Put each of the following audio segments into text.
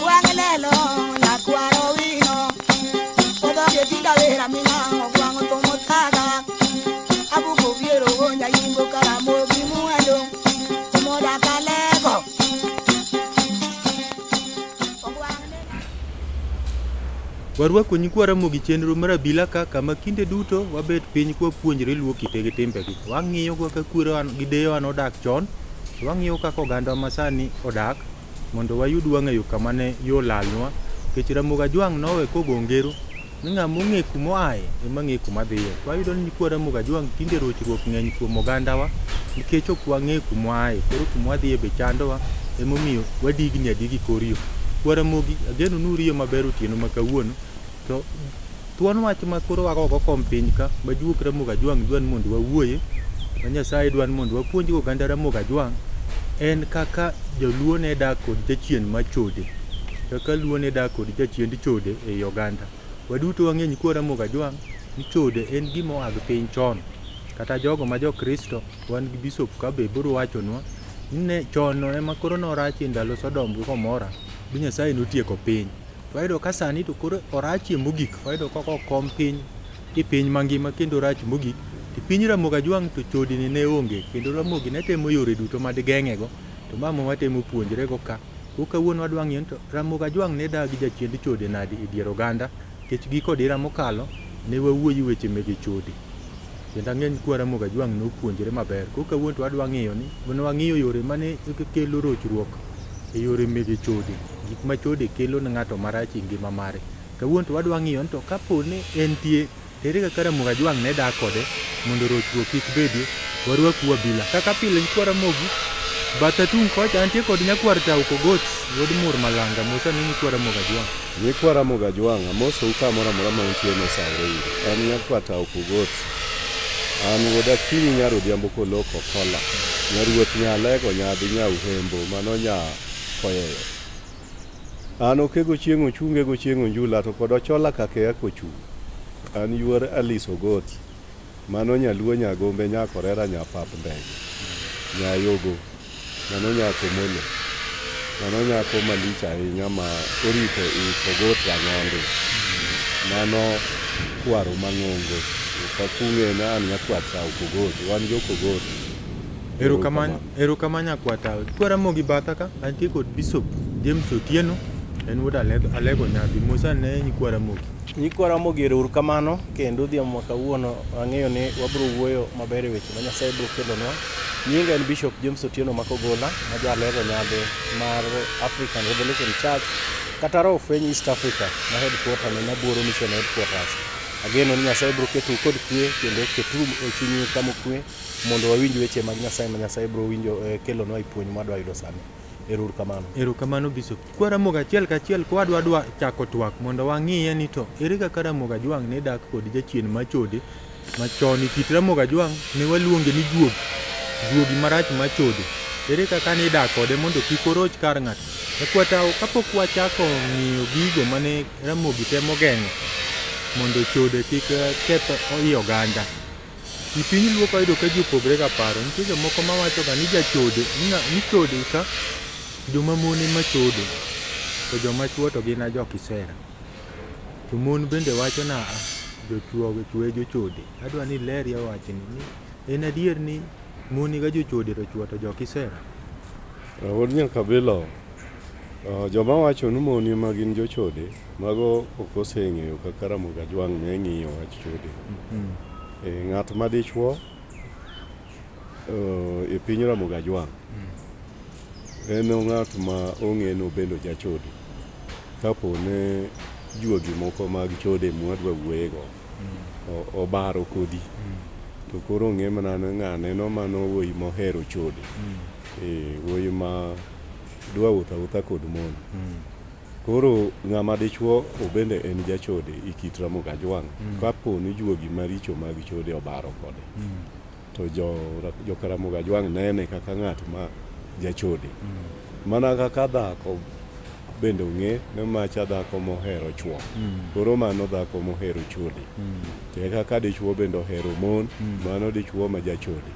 Wangalelo na kwaro wino odo ke tinga vera mina ogwango to motaga abu ko viero nya yimbo karamo bimuendo moda kalego warwako nyikwara mogi chenro mar Abila kama kinde duto wabet piny kwa puonjre luo kite gi timbegi. Wang'iyo kaka kwero gi deyo an odak chon, wang'iyo kaka oganda masani odak mondo wayud wang'eyo kama ne yo lalnwa. Kech Ramogi Ajwang' nowe kogo ngero ni ng'ama ong'e kumoaye ema ng'e kuma dhiye. Wayudo ni nyikwa Ramogi Ajwang' tinde rochruok ng'eny kuom ogandawa nikech ok wang'e kumoaye, koro kuma wadhiye be chandowa, emomiyo wadigni adigi kor yo. Kwa Ramogi, ageno nuriyo maber otieno ma kawuono, to thuon wach ma koro wagogo kom piny ka ma juok Ramogi Ajwang' dwan mondo wawuoye, ma Nyasaye dwan mondo wapuonj oganda Ramogi Ajwang' en kaka joluo ne dak kod jachien ma CHODE, kaka luo ne dak kod jachiend CHODE ei oganda. Waduto wang'e nyikwa Ramogi Ajwang' ni CHODE en gima oa gi piny chon, kata jogo ma jokristo wan gi bisop ka be biro wachonwa ni ne chon ema koro norach e ndalo Sodom gi Gomora bi Nyasaye notieko piny. Wayudo ka sani to koro orachie mogik, wayudo kaka okom piny i piny mangima kendo orach mogik. Ti piny Ramogi Ajwang' to CHODE ni ne onge, kendo Ramogi ne temo yore duto ma digeng'ego, to mama watemo puonjrego ka. Kawuono wadwa ng'eyo to Ramogi Ajwang' ne dagi jachiend CHODE nadi e dier oganda, nikech giko dira mokalo ne wawuoyi weche mege CHODE. Kendo ang'eny kwa Ramogi Ajwang' nopuonjre maber. Kawuono to wadwa ng'eyo ni wang'iyo yore mane kelo rochruok e yore mege CHODE, gik ma CHODE kelo ne ng'ato marach e ngima mare. Kawuono to wadwa ng'iyo to kapo ni entie, ere kaka Ramogi Ajwang' ne dak kode mondo rochruok kik bedie. Warwaku Abila kaka pile nyikwa Ramogi batha tung' kocha antie kod nyakwar Tao Kogot wuod Mur Malanga. Mosa ni nyikwa Ramogi Ajwang'. Nyikwa Ramogi Ajwang' amosou kamoro amora ma untie mosawre ire. An nyakwar Tao Kogot, an wuod Akinyi nyar Odhiambo koloko kola, nyaruoth nyalego nyadhi nyauhembo mano nya koyeyo. An okego chieng' ochunge go chieng' onjula to kod ochola kakea kochung'. An yuor Alice Ogot, mano nyaluo nyagombe nyakorera nyapap ndege, nyayogo, mano nyakomolo, mano nyako malich ahinya ma orito i Kogot Rang'onde, mano kwaro mang'ongo. Kakung'e na an nyakwar Tao Kogot, wan jo Kogot. Erokamano nyakwar Tao. Kwa Ramogi batha ka antie kod Bishop James Otieno, en wuod Alego Nyadhi. Mosa ne nyikwa Ramogi. Nyikwa Ramogi erokamano, kendo odhiambo ma kawuono ang'eyo ni wabiro wuoyo maber e weche ma Nyasaye biro kelonwa. Nyinga en Bishop James Otieno ma Kogola, ma ja Alego Nyadhi mar African Revelation Church kata Roho Fweny East Africa, ma headquarter ne Naboro Mission Headquarters. Ageno ni Nyasaye biro keto kod kwe kendo keto e chunyu kama kwe mondo wawinj weche mag Nyasaye ma Nyasaye biro winjo kelonwa e puonj ma wadwa yudo sani. Erokamano Bishop. Kwa Ramogi achiel kachiel kwa wadwa chako twak mondo wang'iye ni to ere kaka Ramogi Ajwang' ne dak kod jachien ma CHODE machon. Kit Ramogi Ajwang' ne waluonge ni juogi marach ma CHODE. Ere kaka ne dak kode mondo kik oroch kar ng'ato. Nyakwa Tao, kapok wachako ng'iyo gigo mane Ramogi temo geng'o mondo CHODE kik keth i oganda, i piny luo kayudo ka ji opogre ga paro. Nitie jomoko mawacho ga ni CHODE ni CHODE ka joma mon ema CHODE, to joma chuo to gin jokisera. To mon bende wacho na jochwe jochode. Adwa ni ler ya wachni ni en adier ni mon ga jochode to chuo to jokisera. Wuod Nyakabilo, joma wacho ni mon ema gin jochode, mago ok oseng'eyo kaka Ramogi Ajwang' ne ng'iyo wach CHODE. Ng'at ma dichuo e piny Ramogi Ajwang' en ng'at ma ong'e no bendo ja CHODE. Kapo ne juogi moko mag CHODE mwadwa wuoyego obaro kodi, to koro ng'e mana ng'ane no mano wuoyi mohero CHODE, wuoyi ma dwa wuotha kod mon. Koro ng'ama dichuo obende en ja CHODE i kit Ramogi Ajwang'. Kapo ni juogi maricho mag CHODE obaro kode, to joka Ramogi Ajwang' nene kaka ng'at ma ja CHODE. Mana kaka dhako bende ong'e ni macha dhako mohero chuo, koro mano dhako mohero CHODE. To kaka dichuo bende ohero mon, mano dichuo ma ja CHODE.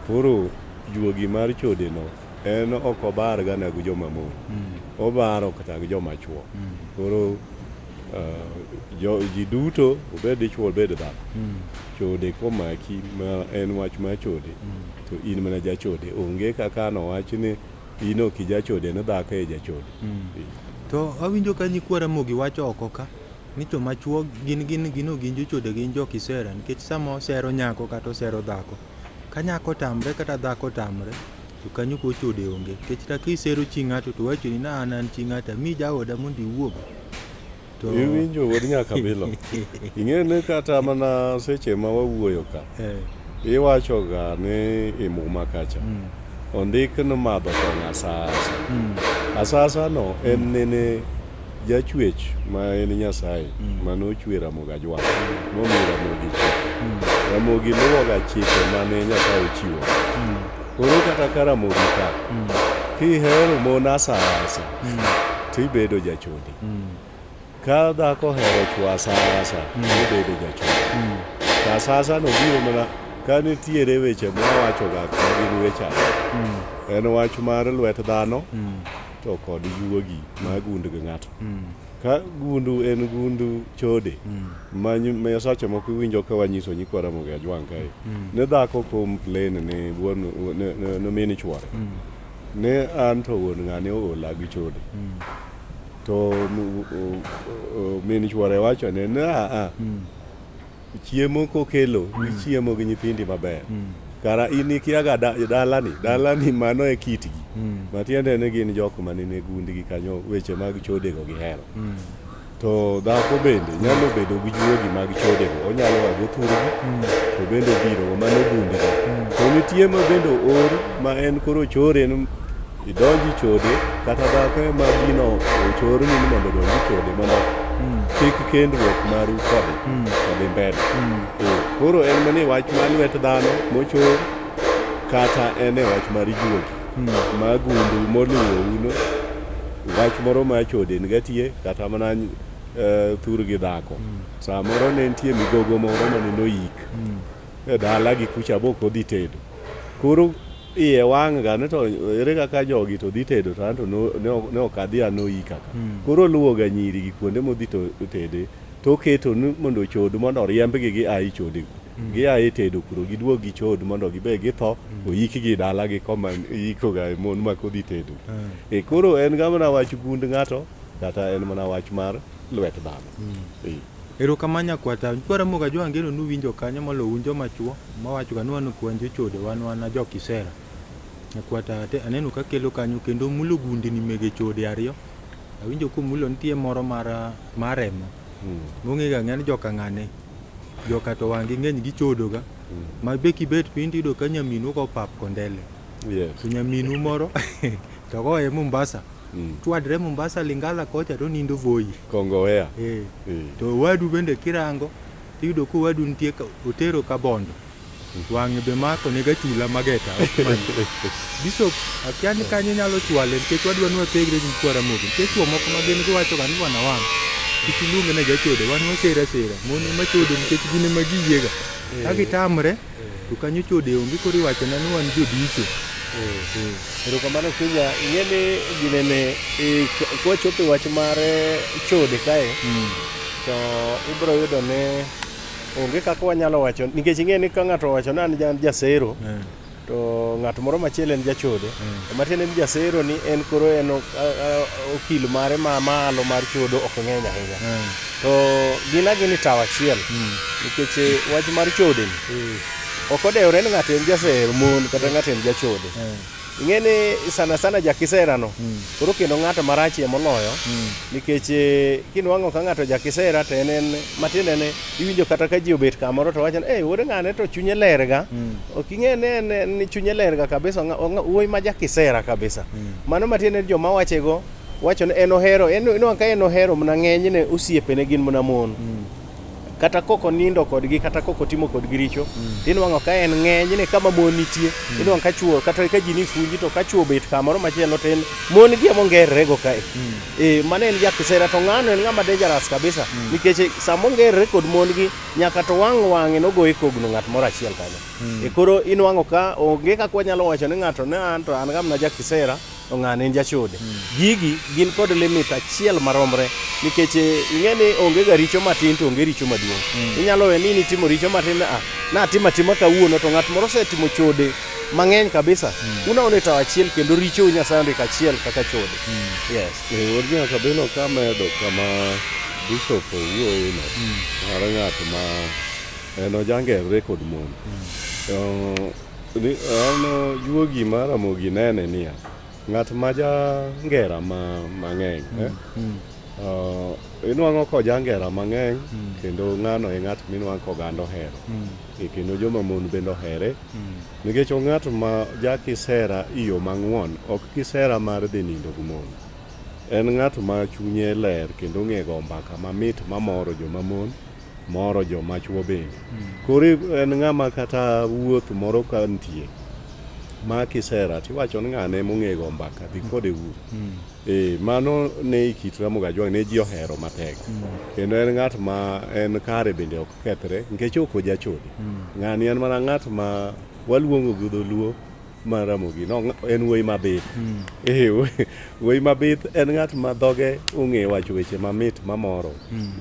Koro juogi mar CHODE no en ok obar gana gi joma mon. Obaro kata gi joma chuo. Koro ji duto obed dichuo obed dhako. Chode komaki ma en wach ma chode. To in mana ja chode. Onge kaka no wach ni in ok ja chode ne dhako e ja chode. To awinjo ka nyikwara mogi wacho oko ka ni to machuo gin jochode gin jo kisera nikech samo sero nyako kata sero dhako. Ka nyako tamre kata dhako tamre to kanyo ko chode onge. Nikech ta kisero chi ng'ato to wacho ni na an chi ng'ata mi jaoda mondo iwuog. To iwinjo wod nyaka bilo. Ing'ene kata mana seche ma wawuoyo ka. Iwacho ga ni imuma kacha. Ondik no madho to asasa. Asasa no en nene jachwech ma en Nyasaye mano chwe Ramogi Ajwang. Nomiyo Ramogi chike. Ramogi luwo ga chike mane Nyasaye chiwo. Koro kata ka Ramogi ka kihero mon asasa tibedo jachode. Ka dhako hero chwo asasa tibedo jachode. Ka asasa no biro mana ka nitiere weche mawacho ga gin weche en wach mar lwet dhano to kod juogi ma gund gi ng'ato. Ka gundu en gundu chode ma sache moko winjo ka wanyiso nyikwa Ramogi Ajwang kae ne dhako complain ne wuon no mini chwore ne an to wuon ng'ane ola gi chode to mini chwore wacho ne na chiemo kokelo chiemo gi nyithindi maber kara in ikiaga dalani mano e kitgi matiende ne gin jok manene gundgi kanyo weche mag chode go gihero. To dhako bende nyalo bedo gi juogi mag chode go onyalo wago thurgi to bende biro mano gundgi to nitie ma bende or ma en koro chore idonji chode kata dhako ma gino chorni ni mondo donji chode mondo kik kendruok maru kode mbele. Koro en mane wach mar lwet dhano mochor kata en e wach mar juogi ma gundu moluwo uno wach moro ma chode ngatie kata mana thurgi dhako. Samoro ne nitie migogo moro mane noyik e dala gi kucha boko dhi tedo. Koro iye wang' ga ne to ere kaka jogi to dhi tedo to ne ok adhi anoyika. Koro luwo ga nyiri gi kuonde modhi to tede to keto mondo chod mondo riembgi gi ai chode gi ai tedo kuro giduog gi chod mondo gibe githo oyiki gi dala gi koma yiko ga mon ma kodhi tedo. Koro en ga mana wach gund ng'ato kata en mana wach mar lwet dhano. Ero kamanya kwata nyikwara Ramogi Ajwang geno nuwinjo kanyo malo unjo machuo mawacho ga nwanu kwanjo chode wan jo kisera. Kwata te aneno ka kelo kanyo kendo mulo gundi ni mege chode ariyo. Awinjo ko mulo nitie moro maremo. Monge ga ng'ani joka ng'ane. Joka to wangi ng'eny gi chodo ga. Ma be kibet pindi do ka nyaminu ko pap kondele. To nyaminu moro to go e Mombasa. Tuadre Mombasa Lingala kocha to nindo Voi. Kongowea. To wadu bende kirango tiyudo ko wadu nitie otero ka bondo. Wang'e be mako nega chula mageta. Bishop akiani kanyo nyalo chwale nikech wadwa nwa pegre nyikwara Ramogi. Nikech chuo moko ma gin giwacho ga ni wana wang'. Ikiluonge na jachode wan wasera mon ma chode nikech gine ma giyiega. Ka gitamre to kanyo chode onge koro iwacho na ni wan jodicho. Ero kamano kunya ing'ene ginene kwa chope wach mar chode kae to ibro yudo ne onge kaka wanyalo wacho nikech ing'eni ka ng'ato wacho ni an jasero to ng'at moro machielo en jachode matiende ni jasero ni en koro en okil mare ma malo mar chodo ok ng'eny ahinya to gini tawa achiel nikech wach mar chode ni ok odewore ni ng'ato en jasero mon kata ng'ato en jachode. Ing'eni sana jakisera no koro kendo ng'ato marachie moloyo nikech kinwang'o ka ng'ato jakisera to en matiende ne iwinjo kata ka ji obet kamoro to wacho ni wuode ng'ane to chunye ler ga ok ing'ene ni chunye ler ga kabisa wuoyi ma jakisera kabisa. Mano matiende ni joma wachego wacho ni en ohero ka en ohero mana ng'eny ne osiepene gin mana mon. kata koko nindo kodgi kata koko timo kodgi richo inwang'o ka en ng'eny ne kama mon nitie inwang'o ka chuo kata ka ji ni funji to ka chuo bet kamoro machielo to en mon gi mongerre go kae mano en jakisera to ng'ano en ng'ama dangerous kabisa nikech samo ngerre kod mon gi nyaka to wang'e nogoye kogno ng'at moro achiel kanyo koro inwang'o ka onge kaka wanyalo wacho ni ng'ato ne an to an gamna jakisera to ng'ane en jachode gigi gin kod limit achiel maromre nikech ing'eni onge ga richo matin to onge richo maduong' inyalo we ni timo richo matin na tima kawuono to ng'at moro osetimo chode mang'eny kabisa unaone to achiel kendo richo Nyasaye ndiko achiel kaka chode yes Wodnya kabelo kamedo kama bishop owuoyo no mar ng'at ma eno jangere kod mon ano juogi mara mogi nene niya ng'at ma jangera mang'eny inwang'o ko jangera mang'eny kendo ng'ano e ng'at minwang'o ko gando hero kendo joma mon bende ohere nikech ng'at ma jakisera iyo mang'won ok kisera mar dhi nindo gi mon en ng'at ma chunye ler kendo ng'e go mbaka mamit mamoro joma mon moro joma chuo bende koro en ng'ama kata wuoth moro ka nitie ma kisera tiwacho ni ng'ane mong'e go mbaka dhi kode uru mano ne kit Ramogi Ajwang ne ji ohero matek kendo en ng'at ma en kare bende ok kethre nikech ok ojachode ng'ani en mana ng'at ma waluongo gi dholuo ma Ramogi no en wuoyi mabith wuoyi mabith en ng'at ma dhoge ong'e wacho weche mamit mamoro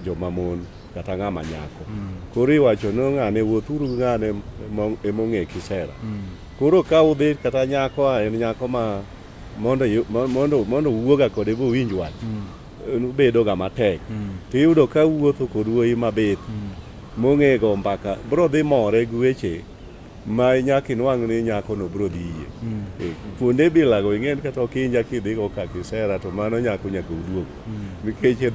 joma mon kata ng'ama nyako koro iwacho no ng'ane wuothuru ng'ane emong'e kisera koro ka udhi kata nyako en nyako ma mondo wuoga kode bo winj wach bedo ga matek tiyudo ka wuotho kod wuoyi mabith mong'e go mbaka bro dhi more gi weche ma nyaka inwang' ni nyako no bro dhi yie kuonde bilago ing'en kata okinja kidhi go ka kisera to mano nyaka uduog nikech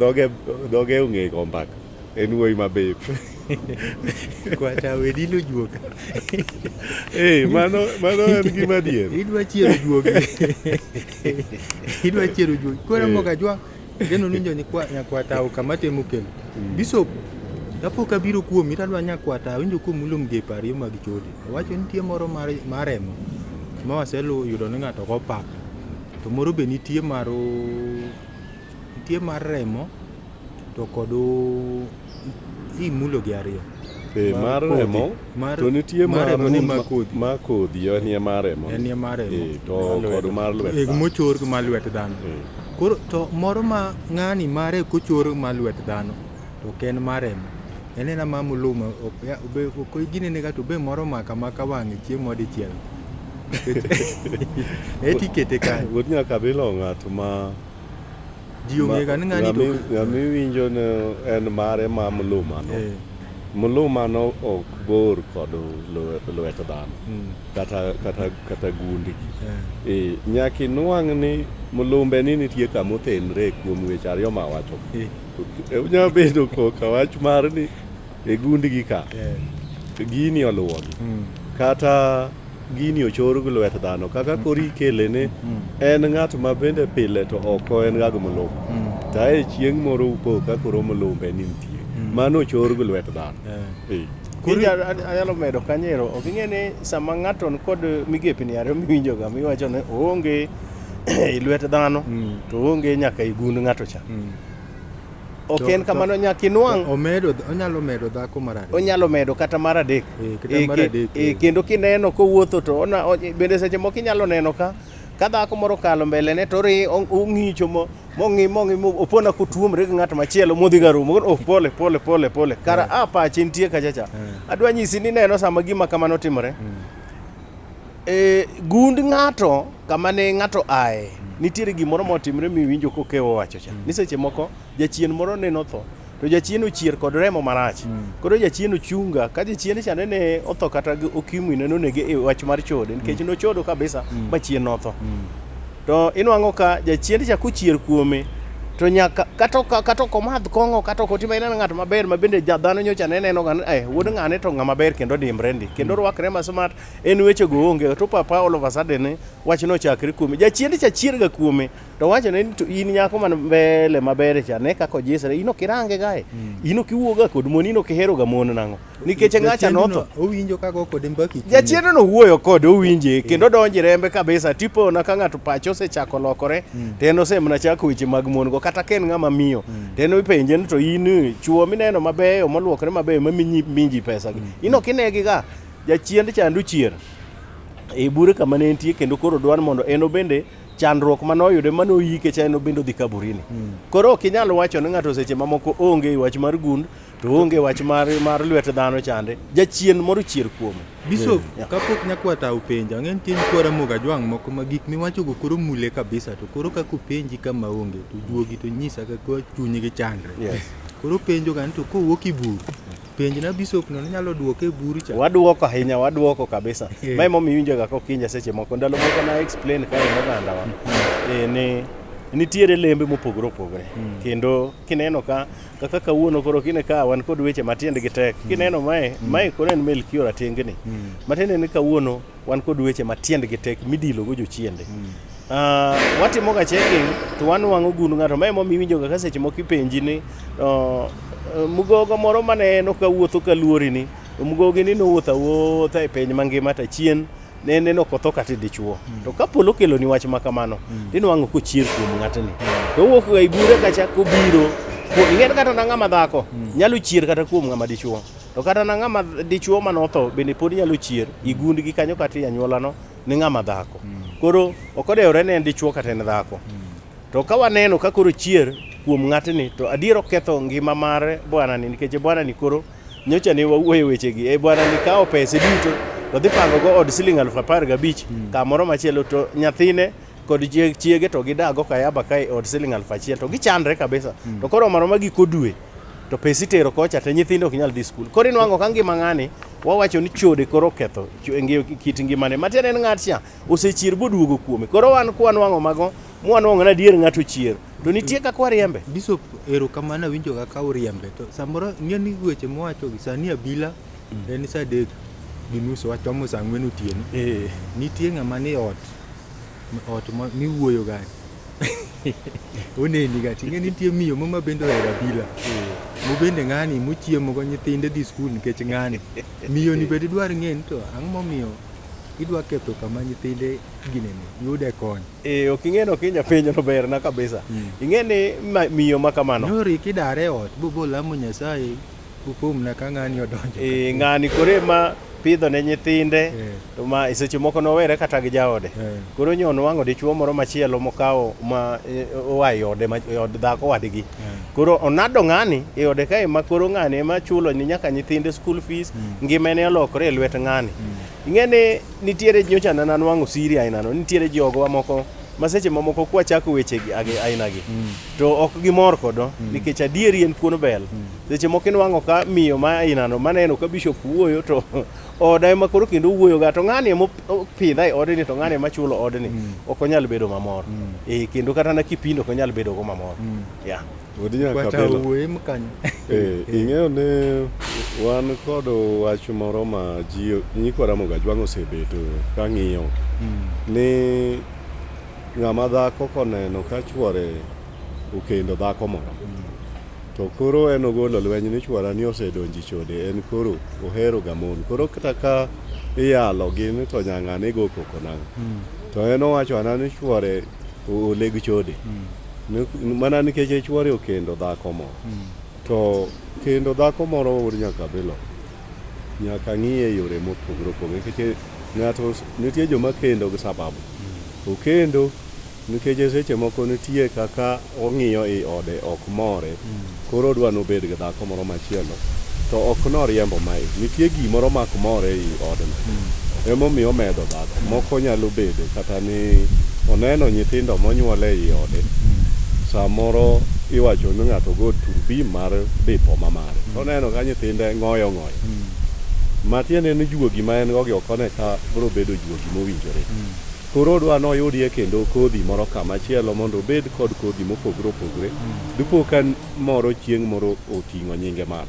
dhoge ong'e go mbaka en wuoyi mabith kwata wedilo juoga mano en gima dier idwa chiero juogi koro Ramogi Ajwang geno ninjo ni nyakwata kamatemo kelo bishop dapoka biro kuomi tadwa nyakwata winjo kuom ge pariyo mag chode wacho nitie moro maremo ma waselo yudo ni ng'ato go paka to moro be nitie mar remo to kod imulo gi ariyo mar remo to nitie mar kodhi en mar remo to kod mar lwet mochor gi mar lwet dhano koro to moro ma ng'ani mare kochor mar lwet dhano to ken mar remo enena ma muluma ko ginene ga to be moro maka wang'e chiemo dichiel etikete ka Wodnya kabilo ng'at ma ji ong'e ga ni ng'ani to ng'ami winjo ne en mare ma muluma no ok bor kod lwet dhano kata gundi nyaki nwang' ni mulumbe ni nitie kama othenre kuom weche ariyo ma wacho unya bedo koka wach mar ni e gundi gi ka gini oluwogi kata gini ochor gi lwet dhano kaka kori kele ne en ng'at ma bende pile to oko en ga mulumbe tae chieng' moro upo ka koro mulumbe ni nitie mano ochor gi lwet dhano anyalo medo kanyero ok ing'e ni sama ng'ato kod migepe ni ariyo miwinjo ga miwacho ni oonge i lwet dhano to oonge nyaka i gund ng'ato cha ok en kamano nyaka inwang' onyalo medo dhako mar adek onyalo medo kata mar adek kendo kineno kowuotho to bende seche moko inyalo neno ka dhako moro kalo mbele ne to ong'icho mong'i opona kotuomre gi ng'at machielo modhi ga rumo pole kara pache nitie kachacha adwa nyisi ni neno sama gima kamano timore gund ng'ato kama ne ng'ato ae nitiere gimoro motimre miwinjo kokewo wacho cha ni seche moko jachien moro ne notho to jachien ochier kod remo marach koro jachien ochunga ka jachien chane ne otho kata okimwi ne nonege e wach mar chode nikech nochodo kabisa ma chien notho to inwang'o ka jachien cha kochier kuome to nyaka kata komadh kong'o kata kotima ineno ng'at maber ma bende dhano nyocha neno wuod ng'ane to ng'ama ber kendo dimbre ndi kendo rwakre ma smart en weche go onge to papa all of a sudden wach no chakre kuome jachien cha chier ga kuome to wacho ni in nyako man mbele maber cha ne kako jisre ino kirange gae ino kiwuoga kod mon ino kihero ga mon nango nikech ng'acha notho owinjo kago kod mbaki jachien no wuoyo kod owinje kendo donji rembe kabisa tipo na ka ng'ato pacho osechako lokore teno semna chako weche mag mon go kata ken ng'ama miyo teno ipenje to in chuo mineno mabeyo moluokre mabeyo minji pesa ino kinegi ga jachien chandu chier e bure kama ne entie kendo koro dwan mondo eno bende chandruok manoyude manoyike cha eno bende dhi kaburini koro ok inyalo wacho ni ng'ato seche mamoko onge wach mar gund to onge wach mar lwet dhano chande jachien moro chier kuome Bishop kapok nyakwata upenja ng'en tin kwara moga jwang' moko ma gik miwacho go koro mule kabisa to koro kako penji kama onge to duogi to nyisa kako chunyi gi chandre koro penjo gan to kowuok i bur penj na Bishop no nyalo duoke e bur cha waduoko ahinya waduoko kabisa mai momi winjo ga kokinja seche moko ndalo moko na explain ka en oganda wa ni nitiere lembe mopogore opogore kendo kineno kaka kawuono koro kine ka wan kod weche matiendgi tek kineno mae koro en Melchior Atengni matiende ni kawuono wan kod weche matiendgi tek midilo go jochiende watimo ga checking to wanwang'o gund ng'ato mae momi winjo ga seche moko ipenji ni mugogo moro mane no kawuotho kaluori ni mugogo ni nowuotha e piny mangima ta chien nene no kotho kata dichuo to kapolo kelo ni wach makamano tinwang'o kochier kuom ng'atni to wuok ga ibure kacha kobiro ing'en kata na ng'ama dhako nyalo chier kata kuom ng'ama dichuo to kata na ng'ama dichuo manotho bende pod nyalo chier igundgi kanyo kata anyuolano ni ng'ama dhako koro okodewre ne en dichuo kata en dhako to ka waneno ka koro chier kuom ng'atni to adiero ketho ngima mar bwana ni nikech bwana ni koro nyocha ne wawuoyo wechegi bwana ni kawo pesa duto to dhi pango go od siling 15,000 kamoro machielo to nyathine kod chiege to gidago kayaba kae od siling 1,000 to gichandre kabisa to koro maroma giko dwe to pesa itero kocha to nyithindo ok nyal dhi skul koro inwang'o ka ngima ng'ani wawacho ni chode koro ketho kit ngimane matiende en ng'at cha osechier boduogo kuome koro wan kwanwang'o mago mwanwang'o na dier ng'ato chier to nitie kaka wariembe Bishop ero kamana winjo kaka uriembe to samoro ng'eni weche mwacho gi sani Abila en sa 3 gi nus wachomo sa 4 otieno nitie ng'ama ni ot miwuoyo ga oneni ga tinge nitie miyo mama bendo hera Abila mo bende ng'ani mochiemo go nyithinde dhi skul nikech ng'ani miyo ni bende dwar ng'en to ang' momiyo idwa ketho kama nyithinde ginene yude kony ok ing'eno kinya penjo no ber na kabisa ing'eni miyo makamano nyori kidare ot bo lamo Nyasaye bupom na ka ng'ani odonjo ng'ani kore ma pidho ne nyithinde to ma seche moko nowere kata gi jaode koro nyon wang'o dichuo moro machielo mokawo ma owayi ode od dhako wadgi koro onado ng'ani e ode kae ma koro ng'ani ema chulo ni nyaka nyithinde school fees ngimane olokore e lwet ng'ani ing'eni nitiere nyocha nan wang'o siri ainano nitiere jogo moko ma seche mamoko kwachako wechegi ainagi to ok gimor kodo nikech adieri en kuon bel seche moko inwang'o ka miyo ma ainano maneno ka Bishop wuoyo to oda ema koro kendo wuoyo ga to ng'ani ema pidha e odni to ng'ani ema chulo odni ok onyal bedo mamor kendo kata na kipindo ok onyal bedo go mamor ing'eyo ne wan kod wach moro ma ji nyikwara moga jwang' osebedo ka ng'iyo ni ng'ama dhako koneno ka chwore okendo dhako moro to koro en ogolo lweny ni chwara ni osedonji chode en koro ohero gamon koro kata ka iyalo gin to nyang'ane go koko nang to en owacho ana ni chwore oleg chode mana nikech chwore okendo dhako moro to kendo dhako moro ur nyaka bilo nyaka ng'iye yore mopogore opogore nikech ng'ato nitie joma kendo gi sababu okendo nikech seche moko nitie kaka ong'iyo i ode ok more koro dwa nobed gi dhako moro machielo to ok noriembo mae nitie gimoro mak more i odno emomiyo medo dhako moko nyalo bedo kata ni oneno nyithindo monyuole i ode samoro iwacho ni ng'ato go turbi mar bipo mamare oneno ka nyithinde ng'oyo matiende ni juogi ma en go gi okone ka biro bedo juogi mowinjore koro dwa noyudie kendo kodhi moro kamachielo mondo obed kod kodhi mopogore opogore dipo ka moro chieng' moro oting'o nyinge malo.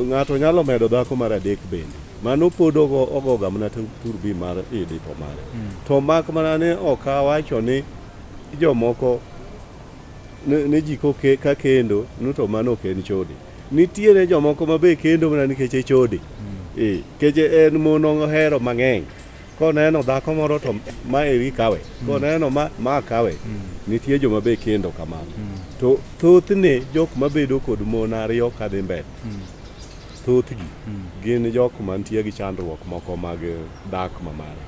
Ng'ato nyalo medo dhako mar adek bende mano pod ogoga mana turbi mar dipo mare to mak mana ne ok awacho ni jomoko ne ji ka kendo to mano ok en chode. Nitiere jomoko mabe kendo mana nikech chode nikech en mon ohero mang'eny. Koneno dhako moro to ma eri kawe, koneno ma kawe. Nitie joma be kendo kamano. To thothne jok mabedo kod mon ariyo kadhi mbele, thothgi gin jok mantie gi chandruok moko mag dak mamare,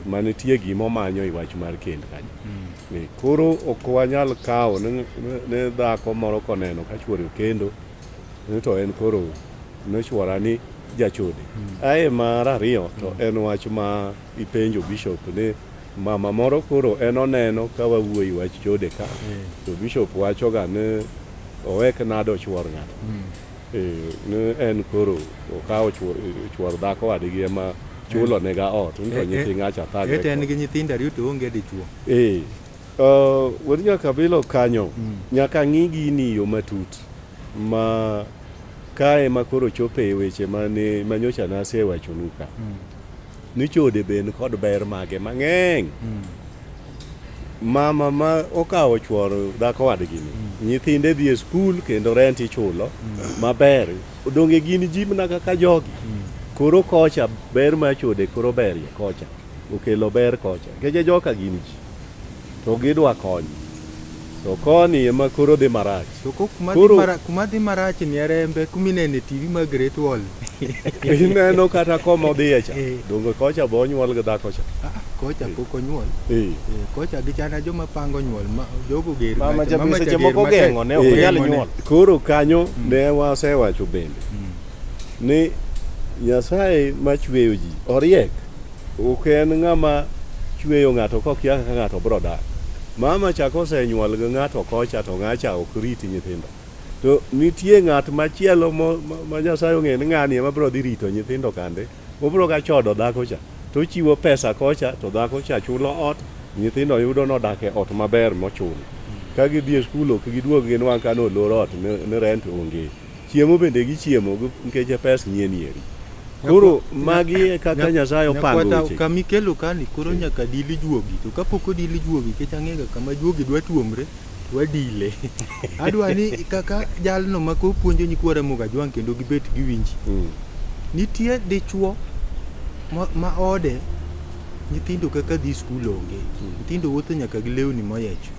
manitie gimomanyo i wach mar kend kanyo. Koro ok wanyal kawo ne dhako moro koneno ka chuore kendo to en koro ne chuora ni jachode. Ae mar ariyo to en wach ma ipenjo bishop ni mama moro koro en oneno ka wawuoyi wach chode ka to bishop wacho ga ne owek nado chuor ng'ato. Ne en koro okawo chuor dhako wadgi ema chulo nega ot to nyithi ng'acha thage. En gi nyithindo ariyo to onge dichuo. Wuod nyaka bilo kanyo nyaka ng'i gini yo matut ma kae ma koro chope weche manyocha nasewacho nuka. Ni chode ben kod ber mage mang'eny. Mama ma okawo chuor dhako wadgi ni nyithinde dhi e skul kendo rent ichulo maber. Odonge gin ji mana kaka jogi. Koro kocha ber ma chode koro ber kocha. Okelo ber kocha. Keje joka gin ji. To gidwa kony. To koni ema koro dhi marach. To kuma dhi marach ni rembe kuminene TV ma Great Wall. Ineno kata komo dhiye cha. Dongo kocha bo nyuol gi dhako cha. Kocha pok onyuol. Kocha gi chana joma pango nyuol ma jogo ger. Mama seche moko geng'o ne ok nyal nyuol. Koro kanyo ne wasewacho bende ni Nyasaye machweyo ji oriek. Ok en ng'ama chweyo ng'ato kokia kaka ng'ato bro dak. Mama chako osenyuol gi ng'ato kocha to ng'acha ok riti nyithindo. To nitie ng'at machielo ma Nyasaye ong'e ni ng'ani ema bro dhi rito nyithindo kande. Obro ga chodo dhako cha. To chiwo pesa kocha to dhako cha chulo ot. Nyithindo yudo nodak e ot maber mochuno. Ka gidhi e skul ok giduog gin wang' kano lor ot ne rent onge. Chiemo bende gichiemo nikech pesa nyien yeri. Koro magi kaka Nyasaye opango weche. Kamikelo kani koro nyaka dili juogi. To kapok odili juogi kech ang'ega kama juogi dwa tuomre wadile. Adwa ni kaka jalno ma ko puonjo nyikwara moga jwang' kendo gibet giwinji. Nitie dichuo ma ode nyithindo kaka dhi skul onge. Nyithindo wuotho nyaka gi lewni moyech.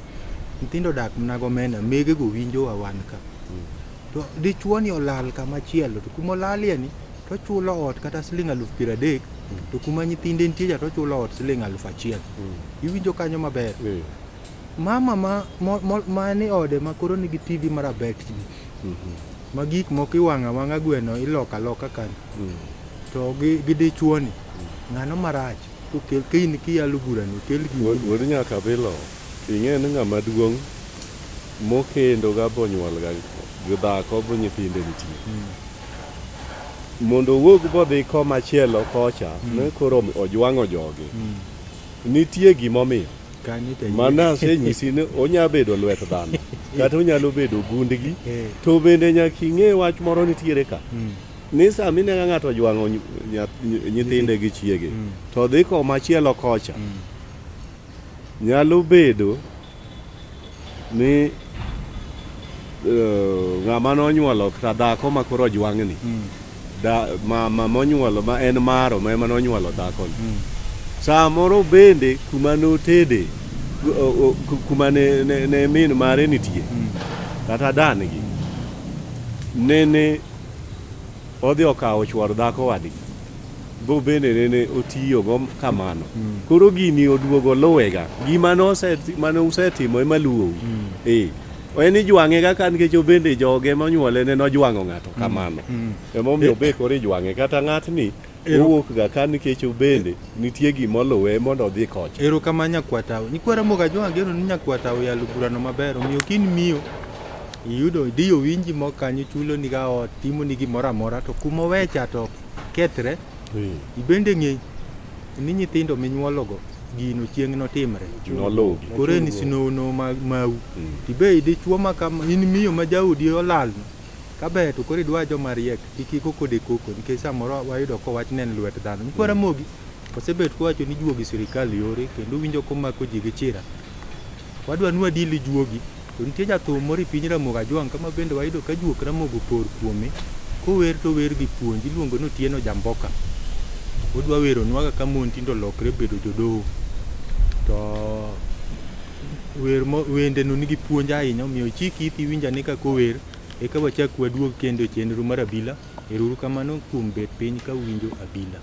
Nyithindo dak mana gomena mege go winjo wan ka. To dichuo ni olal kama chielo to kuma olalie ni to chulo ot kata siling 30,000 to kuma nyithinde nitie to chulo ot siling 1,000. Iwinjo kanyo maber. Mama ma ni ode ma koro nigi TV marabet. Ma gik moko iwang'a gweno iloka kan. To gi dichuo ni ng'ano marach to kel kin kiyalo burani kel gi. Wuod nyaka bilo ing'e ni ng'ama duong' mokendo ga bonyuol ga dhako bo nyithinde nitie. Mondo wuog bodhi koma chielo kocha ne koro ojwang'o jogi. Nitie gimomiyo mana senyisi ni onya bedo lwet dhano kata onyalo bedo gundgi to bende nyaka ing'e wach moro nitiere ka. Ni sami ne ng'ato jwang'o nyithinde gi chiege to dhi koma chielo kocha nyalo bedo ni ng'ama nonyuolo kata dhako ma koro jwang'ni mama monyuolo ma en maro ma ema nonyuolo dhako ni. Samoro bende kuma notede kuma ne min mare nitie kata dangi nene odhi okawo chuor dhako wadgi bo bende nene otiyo go kamano. Koro gini oduogo luwega gima mane usetimo ema luwo. En ijwang'e ga kan nikech bende joge monyuole ne nojwang'o ng'ato kamano. Emomiyo be koro ijwang'e kata ng'atni owuok ga kan nikech bende nitie gimoluwe mondo odhi kocha. Ero kama nyakwatao nikwara moga jwang' geno ni nyakwatao yalo burano maber omiyo kin miyo iyudo diyo winji mokanyo chulo ni ga ot timo ni gimoro amora to kuma wecha to kethre. Ibende ng'e ni nyithindo minyuologo gino chieng' notimre. Nologi. Kore ni sinono mau. Tibe dichuo ma kam in miyo ma jaudi olal. Kabe to kore dwa jo mariek ikiko kode koko nikech samoro wayudo ko wach nen lwet dhano. Kwara mogi osebet ko wacho ni juogi sirikal yore kendo winjo ko mako ji gi chira. Wadwa nwa dili juogi to nitie jathum moro piny Ramogi Ajwang' kama bende wayudo ka juok Ramogi por kuome kower to wer gi puonj iluongo no Tieno Jamboka. Odwa wero nwa kaka mon tindo lokre bedo jodoho. To wende no nigi puonj ahinya omiyo chiki ithi winja ni kako wer eka wachak waduog kendo chenro mar Abila. Erouru kamano kuom bet piny ka winjo Abila.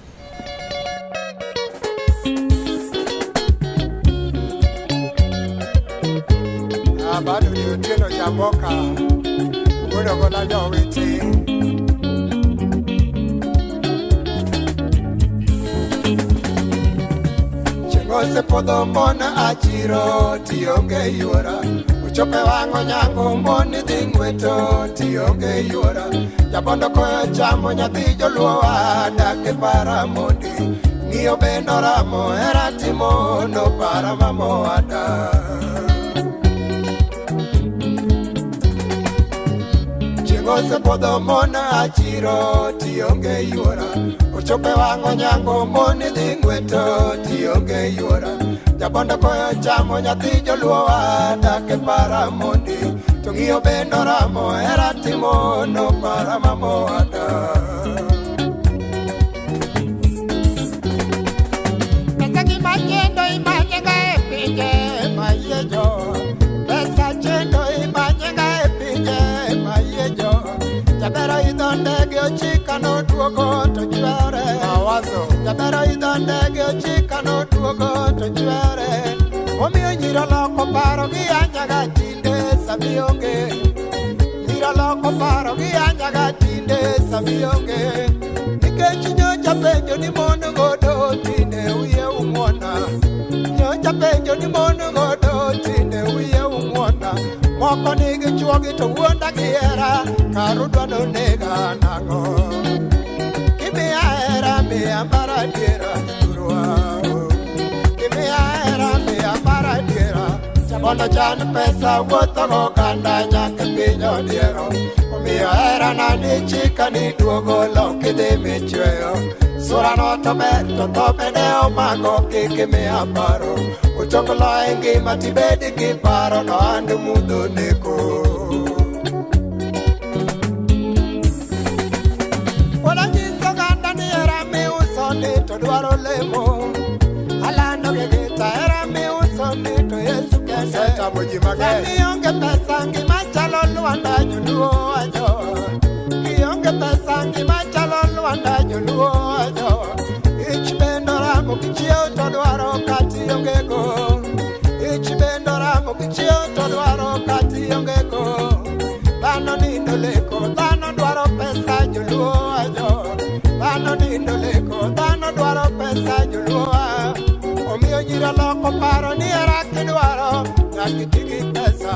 Bado ni Tieno Jamboka Ugodo kola Lolwe TV. Chingose podho mona achiro tionge yuora Uchope wango nyango moni dhi ng'weto tionge yuora Jabondo koyo chamo nyathi joluo wadake para mondi Ng'iyo bendo ramo era timo no para mamo wada Chingose podho mona achiro tionge yuora Uchope wango nyango moni dhi ng'weto tionge yuora Jabondo koyo chamo nyathi joluo wadake para mondi To ng'iyo bendo ramo era timo no para mamo wada Pesa gima chendo imanyenga e pinje mayejo Pesa chendo imanyenga e pinje mayejo Jabero idho ndege ochika noduogo to chwere Jabero idho ndege ochika noduogo to chwere Omiyo nyiro loko paro gi anyaga tinde samionge Nyiro loko paro gi anyaga tinde samionge Nikech nyocha penjo ni mondo godo tinde uye umwona Nyocha penjo ni mondo godo tinde uye umwona Moko nigi chuogi to wuonda giera Karu dwano nega nango Kimiya era miya mbara diera Turwa Kimiya era miya mbara diera Chabondo chan pesa wuotho go kanda nyaka pinyo diero Omiyo era nani chika ni duogo loki dhi michweyo Sura no to ber to bede omago kiki miya paro Uchonglo e ngima tibedi gi paro no andu mudho neko Wala nyiso ganda ni era mi uso ni to dwaro lemo Alando ge gita era mi uso ni to Yesu kese Seta moji magay Kionge pesa ngima chalo luanda juluo ajo Kionge pesa ngima chalo luanda juluo ajo Ich bendo ramo kichio to dwaro kati yongego Ich bendo ramo kichio to dwaro kati yongego Dhano nindo leko, dhano dwaro pesa juluo ajo Dhano nindo leko, dhano dwaro pesa juluo Omiyo nyiro loko paro ni eraki dwaro Nyakitigi pesa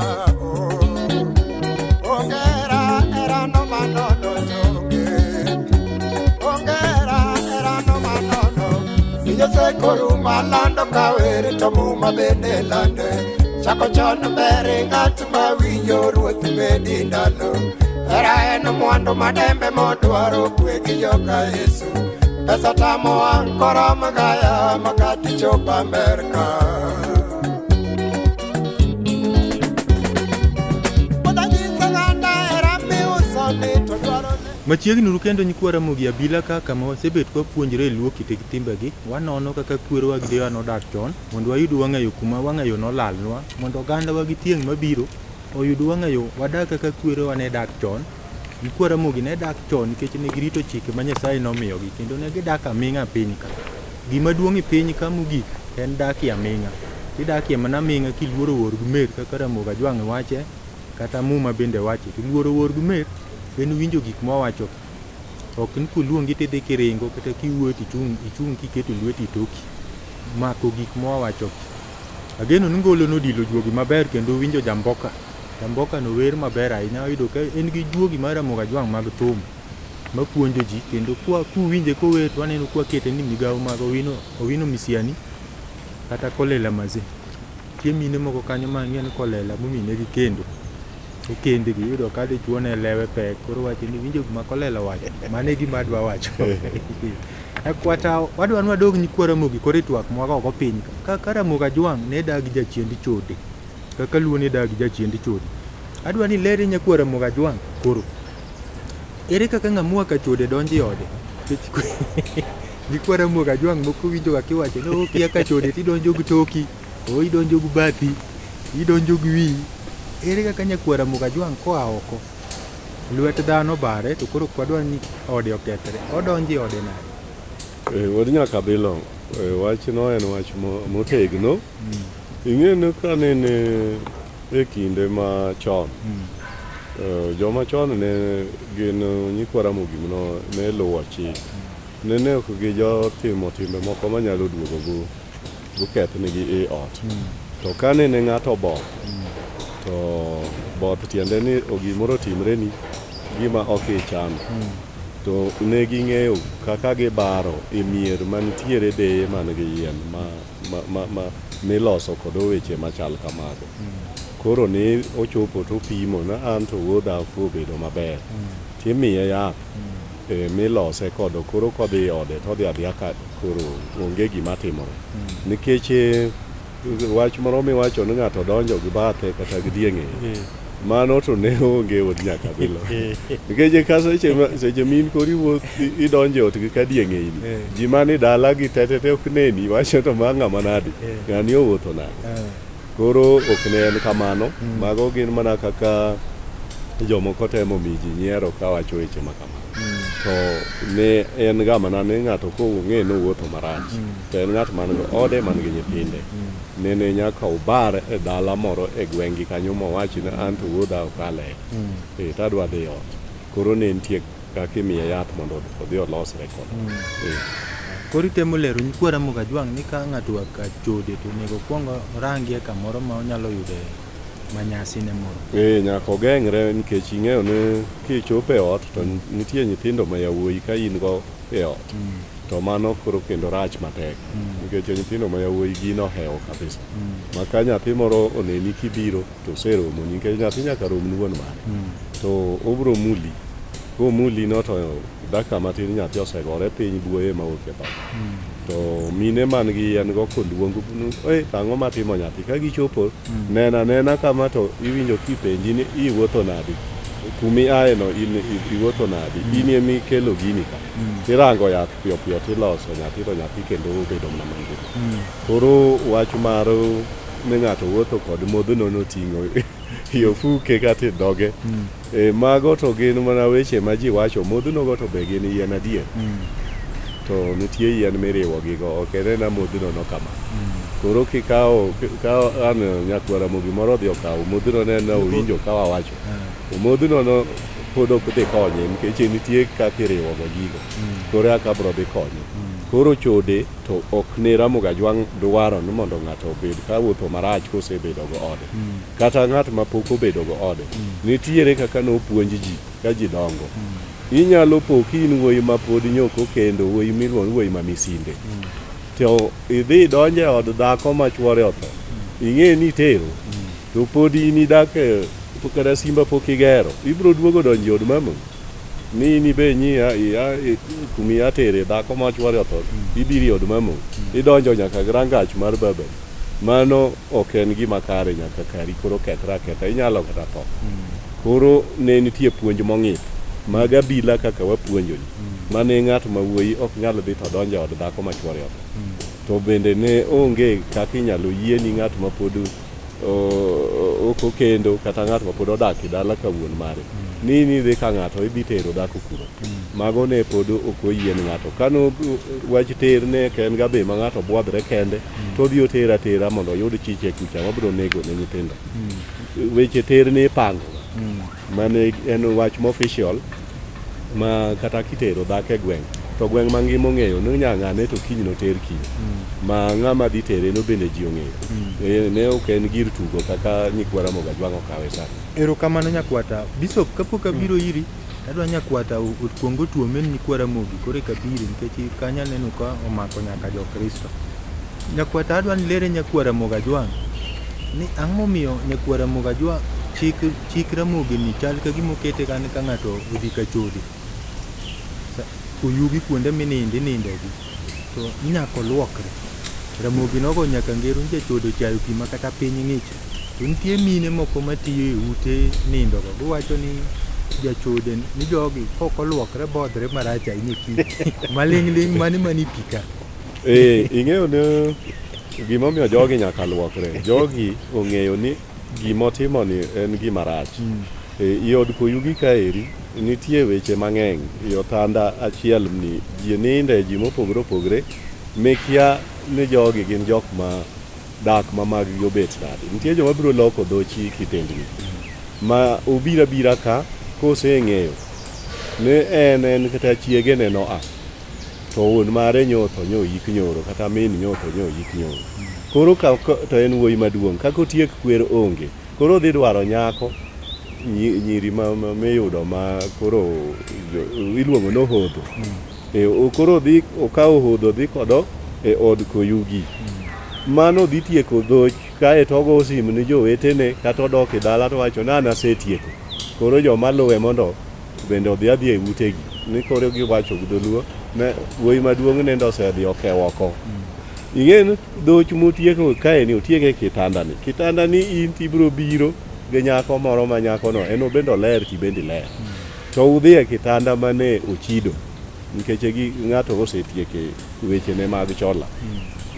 Ongera era no manono jonge Ongera era no manono Niyo sekoru malando kaweri tomu mabende lande Chako chono beri ngatu mawinyo ruoth medi ndalo Era eno mwando madembe modwaro kwegi yoka Yesu Pesa tamo ankora magaya makati chopa Amerika Machiegni uru kendo nyikwa Ramogi Abila ka kama wasebet kwa puonjre luo kite timbegi wanono kaka kwero wa gidewa nodak chon mondo wayud wang'ayo kuma wang'ayo nolalnwa mondo oganda wa gitieng' mabiro oyud wang'ayo wadak kaka kwero wa ne dak chon nyikwa Ramogi ne dak chon nikech ne girito chike ma Nyasaye nomiyogi kendo ne gidak aming'a piny ka gima duong' e piny ka mogik en dak aming'a tidakie mana aming'a kiluoro wor gumer kaka Ramogi Ajwang' wache kata muma bende wache to luoro wor gumer en winjo gik mwawacho ok ni kuluongi tidhi kiringo kata kiwuoti ichung kiketo lweti toki mako gik mwawacho ageno ni ngolo nodilo juogi maber kendo winjo Jamboka no wer maber ahinya oyudo ka en gi juogi mar Ramogi Ajwang' mag thum mapuonjo ji kendo kuwinje kower to aneno kwa kete ni migawo mag Owino Misiani kata kolela mazi. Tie mine moko kanyo mang'eny kolela mumine gi kendo. Okende gi yudo ka dichuo ne lewe pek koro wacho ni winjo gima kolela wacho. Mane gima adwa wacho. Akwata wadwa nwadog nyikwa Ramogi koro itwak mwaga oko piny. Kaka Ramogi Ajwang' ne dagi jachiendi chode. Kaka Luo ne dagi jachiendi chode. Adwa ni leri nyakwa Ramogi Ajwang' koro. Ere kaka ng'amua ka chode donji ode. Nyikwa Ramogi Ajwang' moko winjo ka kiwacho no kia ka chode tidonjo gi toki. O idonjo gi bathi. Idonjo gi wi. Ere kaka nyakwa Ramogi Ajwang' koa oko. Lwet dhano bare to koro kwadwa ni ode okethre. Odonji ode nade. Wod nyaka Abila, wach no en wach motegno. Ing'e ka nene e kinde ma chon. Joma chon ne gin nyikwa Ramogi no ne luwo chik. Nene ok gi jotimo timbe moko manyalo duogo go kethnegi e ot. To ka nene ng'ato both, to both tiende ni gimoro timre ni gima ok ichano. To ne ging'eyo kaka gibaro e mier manitiere deye man gi yien ma miloso kod weche machal kamago. Koro ne ochopo to pimo na an to wuodha obedo maber. Timiye yath milose kod koro kodhi ode to dhi adhiya ka koro onge gima timore. Nikech wach moro miwacho ni ng'ato donjo gi bathe kata gi dieng'e. Mano to ne onge od nyaka Abila. Nikech ka seche min kori wuoth idonjo ot gi kadieng'e ini. Ji mani dala gi tetete ok neni wacho to ma ng'ama nadi. Ng'ani owuotho nade. Koro ok ne en kamano. Mago gin mana kaka jomoko temo mi ji nyiero ka wacho weche ma kamano. To ne en ga mana ne ng'ato kong'e no wuotho marach. To en ng'at man gi ode man gi nyithinde. Nene nyaka ubar e dala moro e gwengi kanyo mowachi na an to wuodha okale. Tadwa dhi ot. Koro ne nitie kaka imiye yath mondo odhi olosre kodo. Koro itemo lero nyikwa Ramogi Ajwang' ni ka ng'ato ka chode to nego kuongo rangie kamoro ma onyalo yude manyasi ne moro. Nyaka ogeng're nikech ing'eyo ni kichopo e ot to nitie nyithindo ma yawuoyi ka in go e ot. To mano koro kendo rach matek. Nikech nyithindo ma yawuoyi gino hewo kabisa. Ma ka nyathi moro oneni kibiro to seromo nikech nyathi nyaka rom wuon mare. To obro muli. Komuli no to dakika matin nyathi osegore piny buoye ma oke pa. To mine man gi yien go koluongo ang'o matimo nyathi ka gichopo nena kama to iwinjo kipenji ni iwuotho nadi. Kumi ae no iwuotho nadi. In emi kelo gini ka. Tirango yath piyo piyo tiloso nyathi to nyathi kendo obedo mana mangima. Koro wach mar ne ng'ato wuotho kod modhono noting'o yofuke kata e dhoge. Mago to gin mana weche ma ji wacho modhono go to be gin yien adier. To nitie yien miriwo gi go ok en na modhono no kama. Koro kikawo an nyakwa Ramogi moro dhi okawo modhono ne na owinjo ka wawacho. Modhono no pod ok dhi konye nikech nitie kaka iriwo go gigo. Koro aka bro dhi konye. Koro chode to ok ne Ramogi Ajwang' dwaro ni mondo ng'ato obed ka wuotho marach kosebedo go ode. Kata ng'at ma pok obedo go ode. Nitiere kaka nopuonj ji ka ji dongo. Inyalo poki in wuoyi ma pod nyoko kendo wuoyi miluongo wuoyi ma misinde. To idhi donje od dhako ma chwore otho. Ing'e ni tero. To pod in idak kata simba pok igero. Ibro duogo donjo od mamu. Ni be nyi kumi atere dhako ma chwore otho. Ibiri od mamu. Idonjo nyaka grangach mar baba. Mano ok en gima kare nyaka kari koro kethra inyalo kata tho. Koro ne nitie puonj mong'ith mag Abila kaka wapuonjoni. Mane ng'at ma wuoyi ok nyalo dhi to donjo od dhako ma chwore otho. To bende ne onge kaka inyalo yie ni ng'at ma pod okendo kata ng'at ma pod odak e dala ka wuon mare. Ni dhi ka ng'ato idhi tero dhako kuro. Mago ne pod ok oyien ng'ato. Kano wach ter ne ken ga be ma ng'ato bwadhre kende to odhi otera mondo oyud chiche kucha mabro nego ne nyithindo. Weche ter ne pango. Mane en wach mo official ma kata kitero dhako e gweng' to gweng' mangima ong'eyo ni nyang'ane to kiny no ter kiny. Ma ng'ama dhi tere no bende ji ong'eyo. Ne ok en gir tugo kaka nyikwa Ramogi Ajwang' okawe sana. Erokamano nyakwata. Bishop kapok abiro iri adwa nyakwata okuongo tuomen nyikwa Ramogi koro kabiri nikech kanya neno ka omako nyaka jo Kristo. nyakwata adwan lere nyakwara Mogajwang ni ang'o miyo nyakwara Mogajwang chik Ramogi ni chal ka gima okete kan ka ng'ato odhi ka chode oyugi kuonde nindegi to inyako luokre. Ramogi nogo nyaka ngero nje chode chayo pi makata piny ng'ich. To nitie mine moko matiyo e ute nindogo giwacho ni jachode ni jogi koko luokre bodhre marach ahinya pi maling' mani pi ka. Ing'eyo ni gimomiyo jogi nyaka luokre. Jogi ong'eyo ni gimotimo ni en gima rach. Iod Koyugi kaeri nitie weche mang'eny. Otanda achiel ni ji ninde ji mopogre opogre mekia ni jogi gin jok ma dak ma mag yobet nade. Nitie joma biro loko dhochi kitendgi ma obira ka koseng'eyo ni en kata chiege neno to wuon mare nyotho yik nyoro kata min nyotho yik nyoro. Koro to en wuoyi maduong' kako tiek kwer onge. Koro dhi dwaro nyako nyiri miyudo ma koro iluongo no hodho. Koro dhi okawo hodho dhi kodo e od Koyugi. Mano dhi tieko dhoch kae to ogo simu ni jowetene kata odok e dala to wacho ni asetieko. Koro joma luwe mondo bende odhi adhi e utegi. Ni koro giwacho gi dholuo ne wuoyi maduong' nendo osedhi okewo oko. Ing'en dhoch motieko kae ni otieke kitandani. Kitandani in tibiro biro gi nyako moro ma nyakono en obendo ler tibende ler. To udhi e kitanda mane ochido. Nikech ng'ato osetieke wechene mag chola.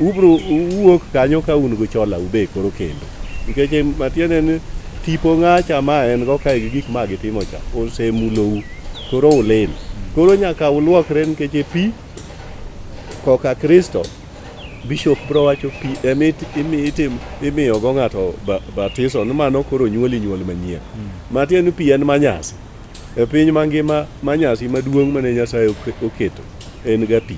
Ubro uwuok kanyo ka un go chola ube koro kendo. Nikech matiende ni tipo ng'acha ma en go kae gi gik ma gitimo cha osemulou. Koro ulem. Koro nyaka uluokre nikech pi koka Kristo Bishop bro wacho pi imiyo go ng'ato batiso ni mano koro nyuol manyien. Matiende ni pi en manyasi. E piny mangima manyasi maduong' mane Nyasaye oketo en ga pi.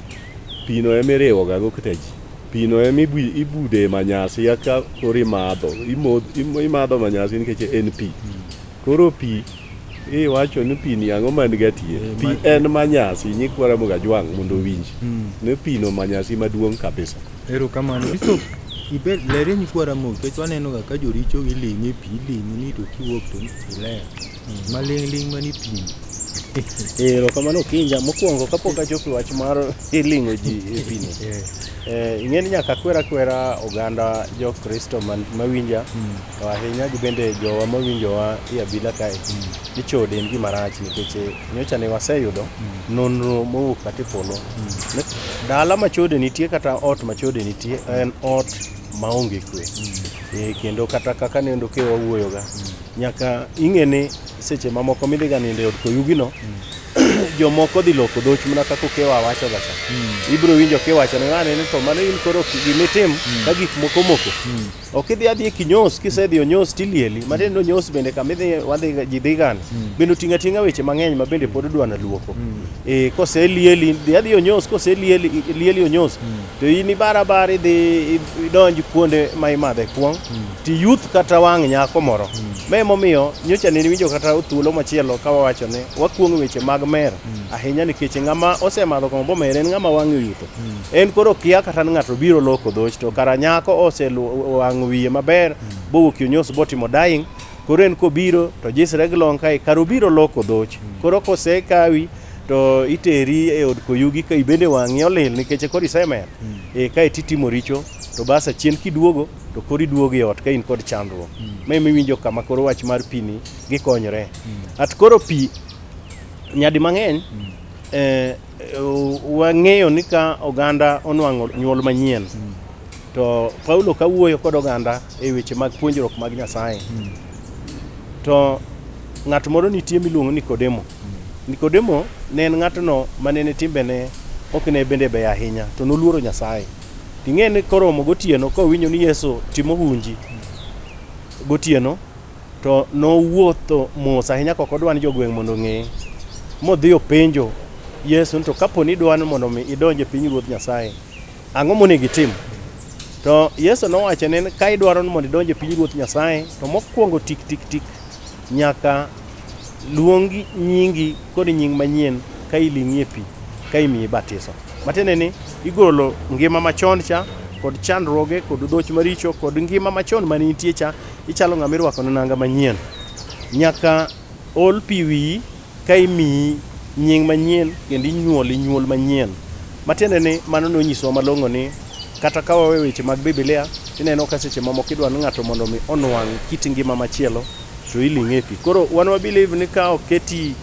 Pi no emiriwo ga go kata ji. Pi no ibude manyasi yaka koro imadho manyasi nikech en pi. Koro pi iwacho ni pi ni ang'o man gatie. Pi en manyasi nyikwara Mogajwang' mondo winji. Ne pi no manyasi maduong' kabisa. Erokamano. Bishop ibed lere nyikwara Mogi kech waneno ga ka joricho iling'e pi iling'o ni to kiwuok to iler. Maling' mani pi. Erokamano Kinja mokwongo kapok achopo wach mar iling'o ji e pi ni. Ing'eni nyaka kwera oganda jo Kristo mawinja to ahinya gibende jowa mawinjowa i Abila kae ni chode en gima rach nikech nyocha ne waseyudo nonro mowuok kata e polo. Dala ma chode nitie kata ot ma chode nitie en ot maonge kwe. Kendo kata kaka nendo ke wawuoyoga nyaka ing'ene seche mamoko midhiga ninde od Koyugi no jomoko dhi loko dhoch mana kaka kewa wacho gacha. Ibro winjo kewacho ni ng'ane ni to mano in koro gimitim ka gik moko. Ok idhi adhi kinyos kisedhi onyos tilieli. Matendo nyos bende kamidhi wadhi ji dhi gane. Bende tinga weche mang'eny ma bende pod dwana luoko. Koselieli dhi adhi onyos koselieli onyos. To in barabara idhi idonj kuonde ma imadhe kuong'. Ti youth kata wang' nyako moro. Memomiyo nyocha ne winjo kata thuolo machielo ka wawacho ni wakuong weche mag mer ahinya nikech ng'ama osemadho kombo mer en ng'ama wang'e yuto. En koro kia kata ng'ato biro loko dhoch to kara nyako osewang' wiye maber bowuok onyos botimo dying. Koro en kobiro to jisre glong kae karo biro loko dhoch. Koro kosekawi to iteri e od Koyugi ka ibende wang'i olil nikech koro isemer. Kae titimo richo to basa chien kiduogo to koro iduogo e ot ka in kod chandruok. Miwinjo kama koro wach mar pi ni gikonyre. At koro pi nyadi mang'eny wang'eyo ni ka oganda onwang'o nyuol manyien to Paulo kawuoyo kod oganda e weche mag puonjruok mag Nyasaye. To ng'at moro nitie miluongo Nikodemo ne en ng'atno manene timbene ok ne bende be ahinya to noluoro Nyasaye. Ting'e ni koromo gotieno kowinjo ni Yesu timo hunji gotieno to nowuotho mos ahinya kok odwa ni jogweng' mondo ng'e modhi openjo Yesu to kapo ni dwano mondo mi idonje piny ruoth Nyasaye ang'o monego itim. To Yesu nowacho ne ka idwaro mondo idonje piny ruoth Nyasaye to mokwongo tik nyaka luongi nyingi kod nying manyien ka iling'ie pi ka imiyi batiso. Matene ni igolo ngima machon cha kod chandruoge kod dhoch maricho kod ngima machon manitie cha ichalo ng'ama irwako na nanga manyien. Nyaka ol piwi ka imiyi nying manyien kendo inyuol manyien. Matiende ni mano nonyisowa malong'o ni kata ka wawe weche mag Biblia ineno ka seche mamoko idwa ni ng'ato mondo mi onwang' kit ngima machielo to iling'e pi. Koro wan wa believe ni ka oketi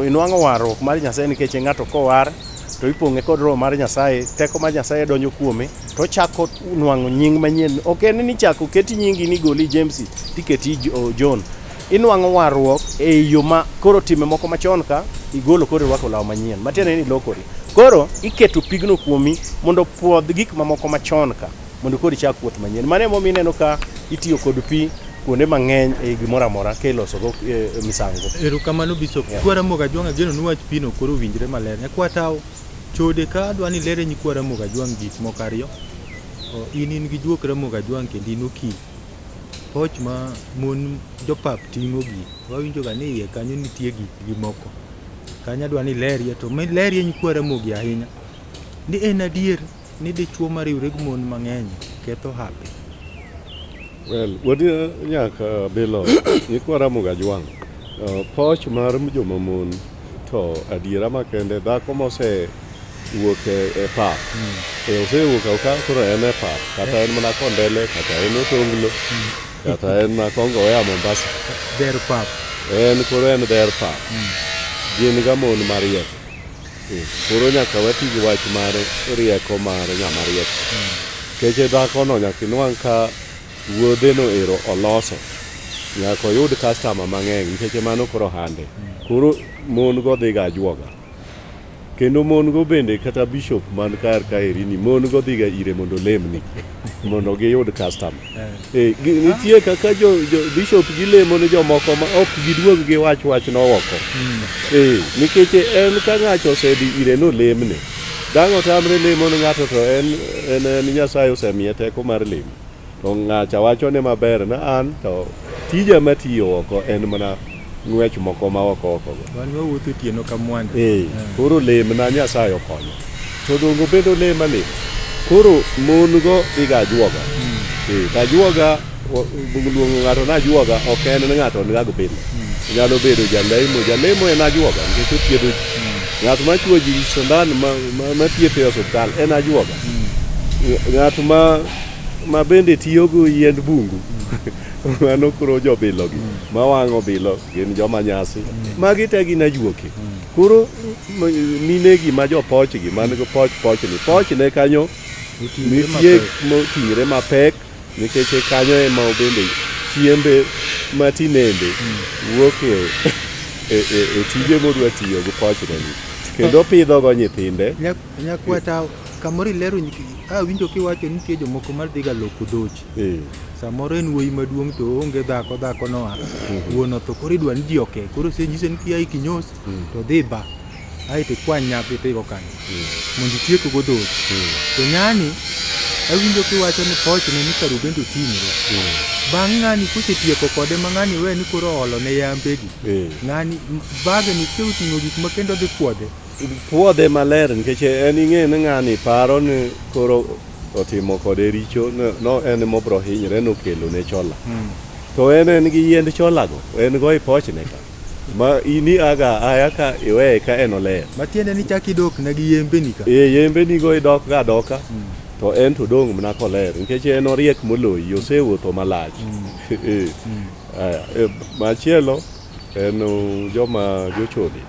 inwang'o warruok mar Nyasaye nikech ng'ato kowar to ipong'e kod roho mar Nyasaye, teko mar Nyasaye donjo kuome to chako nwang'o nying manyien. Ok en ni chako keti nyingi ni goli James tiketi John. Inwang'o warruok e yo ma koro time moko machon ka igolo koro irwako law manyien. Matiende ni lokori. Koro iketo pigno kuomi mondo puodh gik mamoko machon ka mondo koro ichak wuoth manyien. Mane mo mineno ka itiyo kod pi kuonde mang'eny e gimoro amora ka iloso go misango. Erokamano Bishop. Kwara Moga Jwang' geno nuwach pino koro winjre maler. Nyakwatao chode ka dwani lere nyikwara Moga Jwang' gik moko ariyo. In gi juok Moga Jwang' kendo in okil. Poch ma mon jopap ting'o gi. Wawinjo ga ni iye kanyo nitie gik moko. Kanya dwani lerie to me lerie nyikwara Mogi ahinya. Ni en adier ni dichuo mariwre gi mon mang'eny ketho hape. Well, wadi nyaka Bilo nyikwara Moga Jwang'. Poch mar joma mon to adiera makende dhako mose wuok e pap. Osewuok ka koro en e pap. Kata en mana Kondele, kata en Otonglo, kata en Kongowea Mombasa. Der pap. En koro en der pap. Gin ga mon mariek. Koro nyaka wati gi wach mar rieko mar ng'ama riek. Keche dhako no nyaka inwang' ka wuodhe no ero oloso. Nyaka oyud customer mang'eny nikech mano koro hande. Koro mon go dhi ga juoga. Kendo mon go bende kata bishop man kar kaeri ni mon go dhi ga ire mondo lemni mondo giyud customer. Nitie kaka jo bishop gilemo ne jomoko ma ok giduog gi wach no oko. Nikech en ka ng'ato osedhi ire no lemne. Dang'o tamre lemo ne ng'ato to en Nyasaye osemiye teko mar lemo. To ng'acha wacho ne maber na an to tija matiyo oko en mana ng'wech moko ma oko. Wan wawuotho tieno ka mwanda. Koro lem na Nyasaye okonyo. To dongo bedo lem ale. Koro mon go iga juoga. Ka juoga luongo ng'ato na juoga ok en ng'ato ni gago bedo. Nyalo bedo jalemo en ajuoga nikech othiedho ji. Ng'at ma chuo ji sandan ma thietho e osiptal en ajuoga. Ng'at ma bende tiyo go yiend bungu. Mano koro jobilo gi ma wang'o bilo gin joma nyasi magi te gin ajuoke. Koro mine gi ma jopoch gi man go poch ne kanyo nitie moting're mapek nikech kanyo ema bende chiembe matinende wuok e tije modwa tiyo go poch ne kendo pidho go nyithinde. Nyakwata kamoro ilero winjo kiwacho nitie jomoko mar dhiga loko dhochi. Samoro en wuoyi maduong' to onge dhako no wuono to koro idwa ni ji oke. Koro senyise ni kiai kinyos to dhi ba aito kwany nyathi tigo kanyo mondo itieko go dhochi. To ng'ani awinjo kiwacho ni poch ne ni karo bende oting're. Bang' ng'ani kosetieko kode ma ng'ani we ni koro olo ne yambe gi. Ng'ani bage ni oting'o gik ma kendo dhi puodhe maler nikech en ing'e ni ng'ani paro ni koro otimo kode richo no en mobro hinyre nokelo ne chola. To en gi yiend chola go en go ipochne ka ma ini aya ka iwe ka en oler. Matiende ni chaki dok na gi yembe ni ka. Yembe ni go idok ga doka. To en to dong mana koler nikech en oriek moloyi osewuotho malach. Machielo en joma jochode.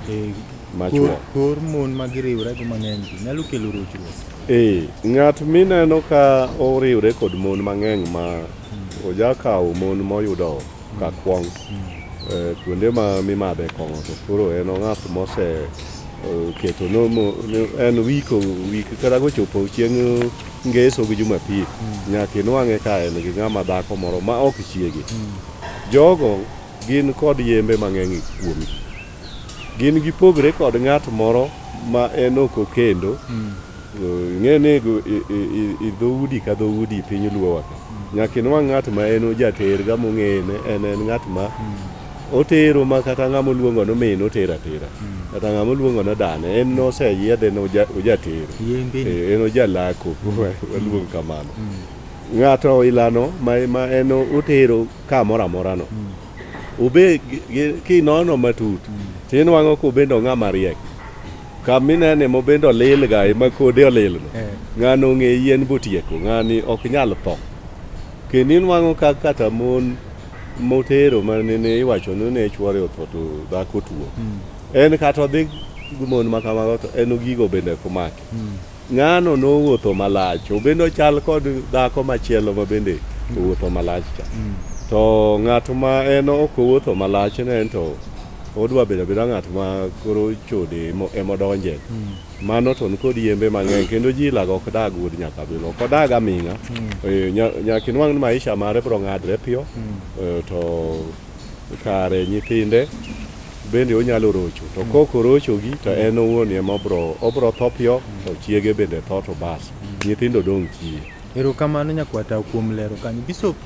Kor mon magiriwre go mang'eny nyalo kelo rochruok. Ng'at mineno ka oriwre kod mon mang'eny ma ojakawo mon moyudo ka kwong kuonde ma mimadhe kong'o to koro en ng'at mose keto en wik kata gochopo chieng' ngeso gi Jumapil nyaka inwang'e ka en gi ng'ama dhako moro ma ok chiegi. Jogo gin kod yembe mang'eny kuomi. Gin gipogre kod ng'at moro ma en ok okendo. Ng'ene i dhoudi ka dhoudi piny luowa ka. Nyaka inwang' ng'at ma en jater ga mong'ene en ng'at ma otero ma kata ng'ama luongo no min otera. kata ng'ama luongo no dane en noseyiedhe no ojatero en ojalako waluong kamano ng'ato ilano ma en otero kamoro amora no obe kinono matut tinwang'o kobendo ng'ama riek kaminene mobendo lil ga ma kode olil no ng'ano ng'e yien botieko ng'ani ok nyal tho kendo inwang'o kata mon motero manene iwacho ni ne chwore otho to dhako tuo en kata odhi gumon makamago to en ogigo bende komake ng'ano nowuotho malach obendo chal kod dhako machielo ma bende owuotho malach cha to ng'ato ma en ok owuotho malach ne en to odwa bedo ng'at ma koro chode emodonje mano to kod yembe mang'eny kendo ji lago ok dag wuod nyaka bilo ok odag aming'a nyaka inwang' maisha mare bro ng'adre piyo to kare nyithinde bende onyalo rocho to koko rochogi to en owuon ema obro tho piyo to chiege bende tho to bas nyithindo dong' chie. Erokamano nyakwata kuom lero kanyo. Bishop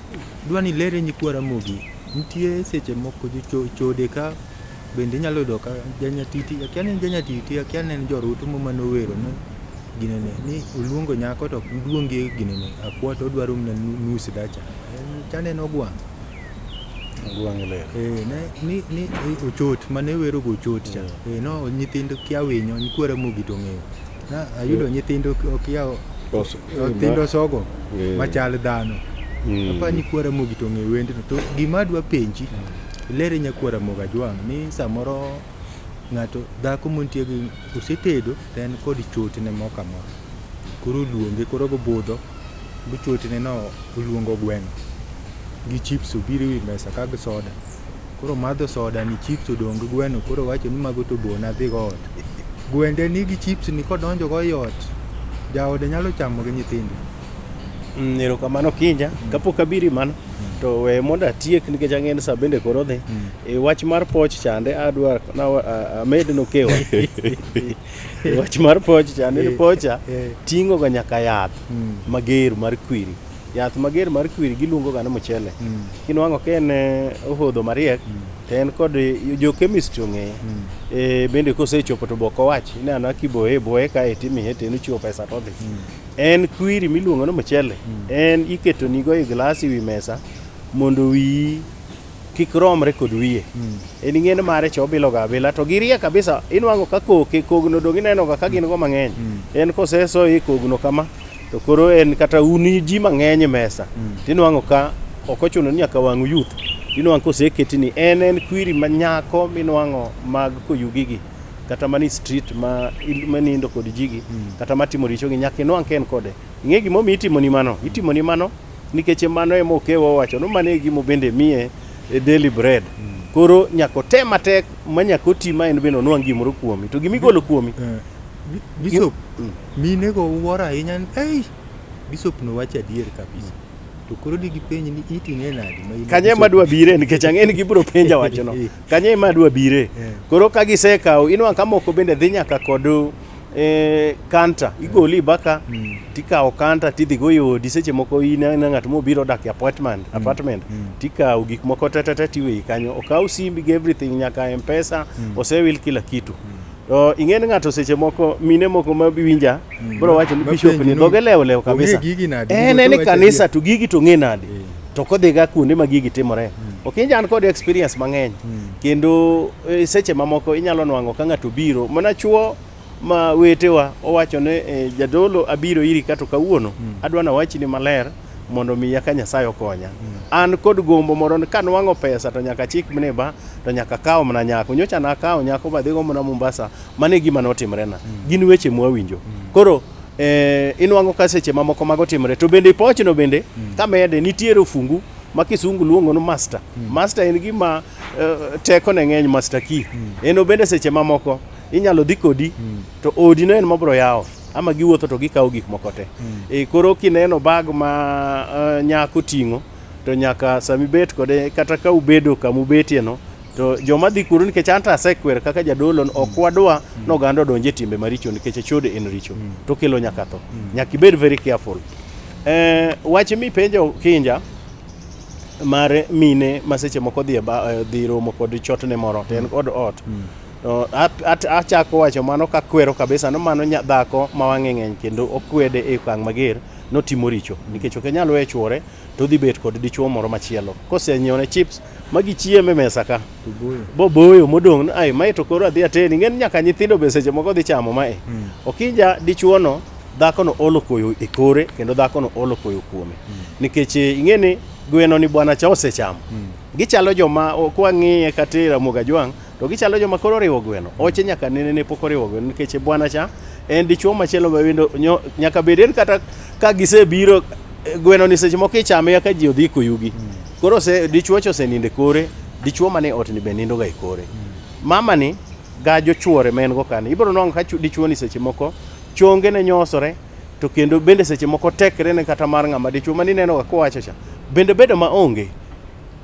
dwani lere nyikwara mogi nitie seche moko chode ka bende nyalo yudo ka janyatiti akiani en janyatiti akiani en jorutu manowero no ginene ni oluongo nyako to duonge ginene akwa to dwaro mna nus dacha chane no gwang' le ni ochot mane wero go ochot cha no nyithindo kia winyo nikwara mogi to ng'eyo na ayudo nyithindo kia nyithindo sogo machal dhano apa nikwara mogi to ng'eyo wende to gima dwa penji lere nyakwara moga jwang' ni samoro ng'ato dhako montie gi osetedo to en kod chotne moko amora koro luonge koro go budho chotne no oluongo gweno gi chips obiro wi mesa kag soda koro madho soda ni chips odong gweno koro wacho ni mago to bona dhi go ot gwende ni gi chips ni kodonjo go yot jaode nyalo chamo gi nyithinde. Erokamano Kinja kapok abiri mano to we mondo atiek nikech ang'en sa bende koro dhi wach mar poch chande adwa amed no kewa wach mar poch chande ni pocha ting'o ga nyaka yath mager mar kwiri yath mager mar kwiri giluongo ga no mchele kinwang'o ken ohodho mariek to en kod jo chemistry ong'eye bende kosechopo to boko wach inano kiboye ka etimiye tenu chiwo pesa to dhi en kwiri miluongo no mchele en iketo nigo e glasi wi mesa mondo wi kik romre kod wiye en ing'eno mare chobilo ga abila to girie kabisa inwang'o ka koke kogno dong ineno ga ka gin go mang'eny en koseso e kogno kama to koro en kata uni ji mang'eny mesa tinwang'o ka okochuno ni nyaka wang' youth inwang'o koseketi ni en kwiri manyako minwang'o mag koyugigi kata mani street manindo kod jigi kata matimo richo gi nyaka inwang' ken kode ing'e gimomi itimo ni mano nikech mano emo kewo wacho no mane gimo bende miye daily bread koro nyako tem matek manyako ti ma en bende onwang' gimoro kuomi to gimigolo kuomi Bishop mine go wuora ahinya Bishop no wacho adier kabisa to koro digi penj ni iting'e nadi kanye madwa bire nikech ang'eni gibiro penja wacho no kanye madwa bire koro ka gisekawo inwang' kamoko bende dhi nyaka kod kanta igoli baka tikawo kanta tidhi go yodi seche moko ina ng'at mobiro dak e apartment tikawo gik moko tata tiwe kanyo okaw simbi gi everything nyaka M-Pesa osewil kila kitu to ing'en ng'ato seche moko mine moko mabiwinja bro wacho ni bishop ni dhoge lew kabisa en kanisa to gigi to ng'e nade to kodhi ga kuonde ma gigi timore okinja an kod experience mang'eny kendo seche mamoko inyalo nwang'o ka ng'ato biro mana chuo ma wetewa owacho ne jadolo abiro iri kato kawuono adwa na wachi ni maler mondo mi yaka Nyasaye okonya an kod gombo moro kanwang'o pesa to nyaka chik mne ba to nyaka kawo mna nyako nyocha na kawo nyako ba dhigo mna Mombasa mane gima notimre na gin weche mwawinjo koro inwang'o ka seche mamoko mago timre to bende pochno bende kamede nitiere ofungu ma kisungu luongo no master en gima teko ne ng'eny master key en obende seche mamoko inyalo dhi kodi to odi no en mabro yawo ama giwuotho to gikawo gik moko te koro kineno bag ma nyako ting'o to nyaka sami bet kode kata ka ubedo kamubetie no to joma dhi kuro nikech anta asekwer kaka jadolo ok wadwa no gando donje timbe maricho nikech chode en richo to kelo nyaka tho nyaka ibed very careful wach mi penjo Kinja mare mine maseche moko dhi romo kod chotne moro to en kod ot achako wacho mano ka kwero kabisa no mano dhako ma wang'e ng'eny kendo okwede e okang' mager notimo richo nikech ok nyalo we chwore to dhi bet kod dichuo moro machielo kosenyiewne chips magi chieme mesa ka boboyo modong' ai mai to koro adhi ateni ng'en nyaka nyithindo be seche moko dhi chamo mae okija dichuo no dhako no olo koyo e kore kendo dhako no olo koyo kuome nikech ing'eni gweno ni bwana cha osechamo gichalo joma kwa ng'iye kata Ramogi Ajwang' to gichalo joma koro riwo gweno oche nyaka nene pok oriwo gweno nikech bwana cha en dichuo machielo ma wendo nyaka beden kata ka gisebiro gweno ni seche moko ichame ya ka ji odhi koyugi koro dichuo cho oseninde kore dichuo mane ot ni be nindo ga e kore mama ni gajo chuore men go kane ibro nong ka dichuo ni seche moko chonge ne nyosore to kendo bende seche moko tekre ne kata mar ng'ama dichuo mani neno ga kowacho cha bende bedo maonge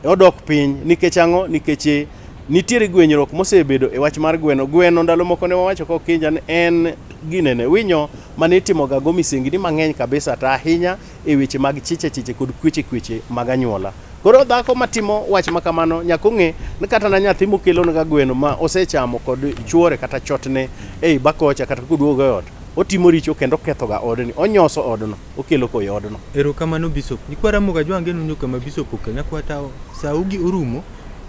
odok piny nikech ang'o nikech nitiere gwenyruok mosebedo e wach mar gweno ndalo moko ne wawacho ko kinja en ginene winyo mane itimo ga go misengini mang'eny kabisa ta ahinya e weche mag chiche kod kweche mag anyuola koro dhako matimo wach makamano nyaka ng'e ni kata na nyathi mokelo ga gweno ma osechamo kod chuore kata chotne ei bakocha kata kuduogo e ot otimo richo kendo ketho ga odni onyoso odno okelo koy odno erokamano Bishop nikwara Ramogi Ajwang' nunyo kama Bishop okenya kwata saugi orumo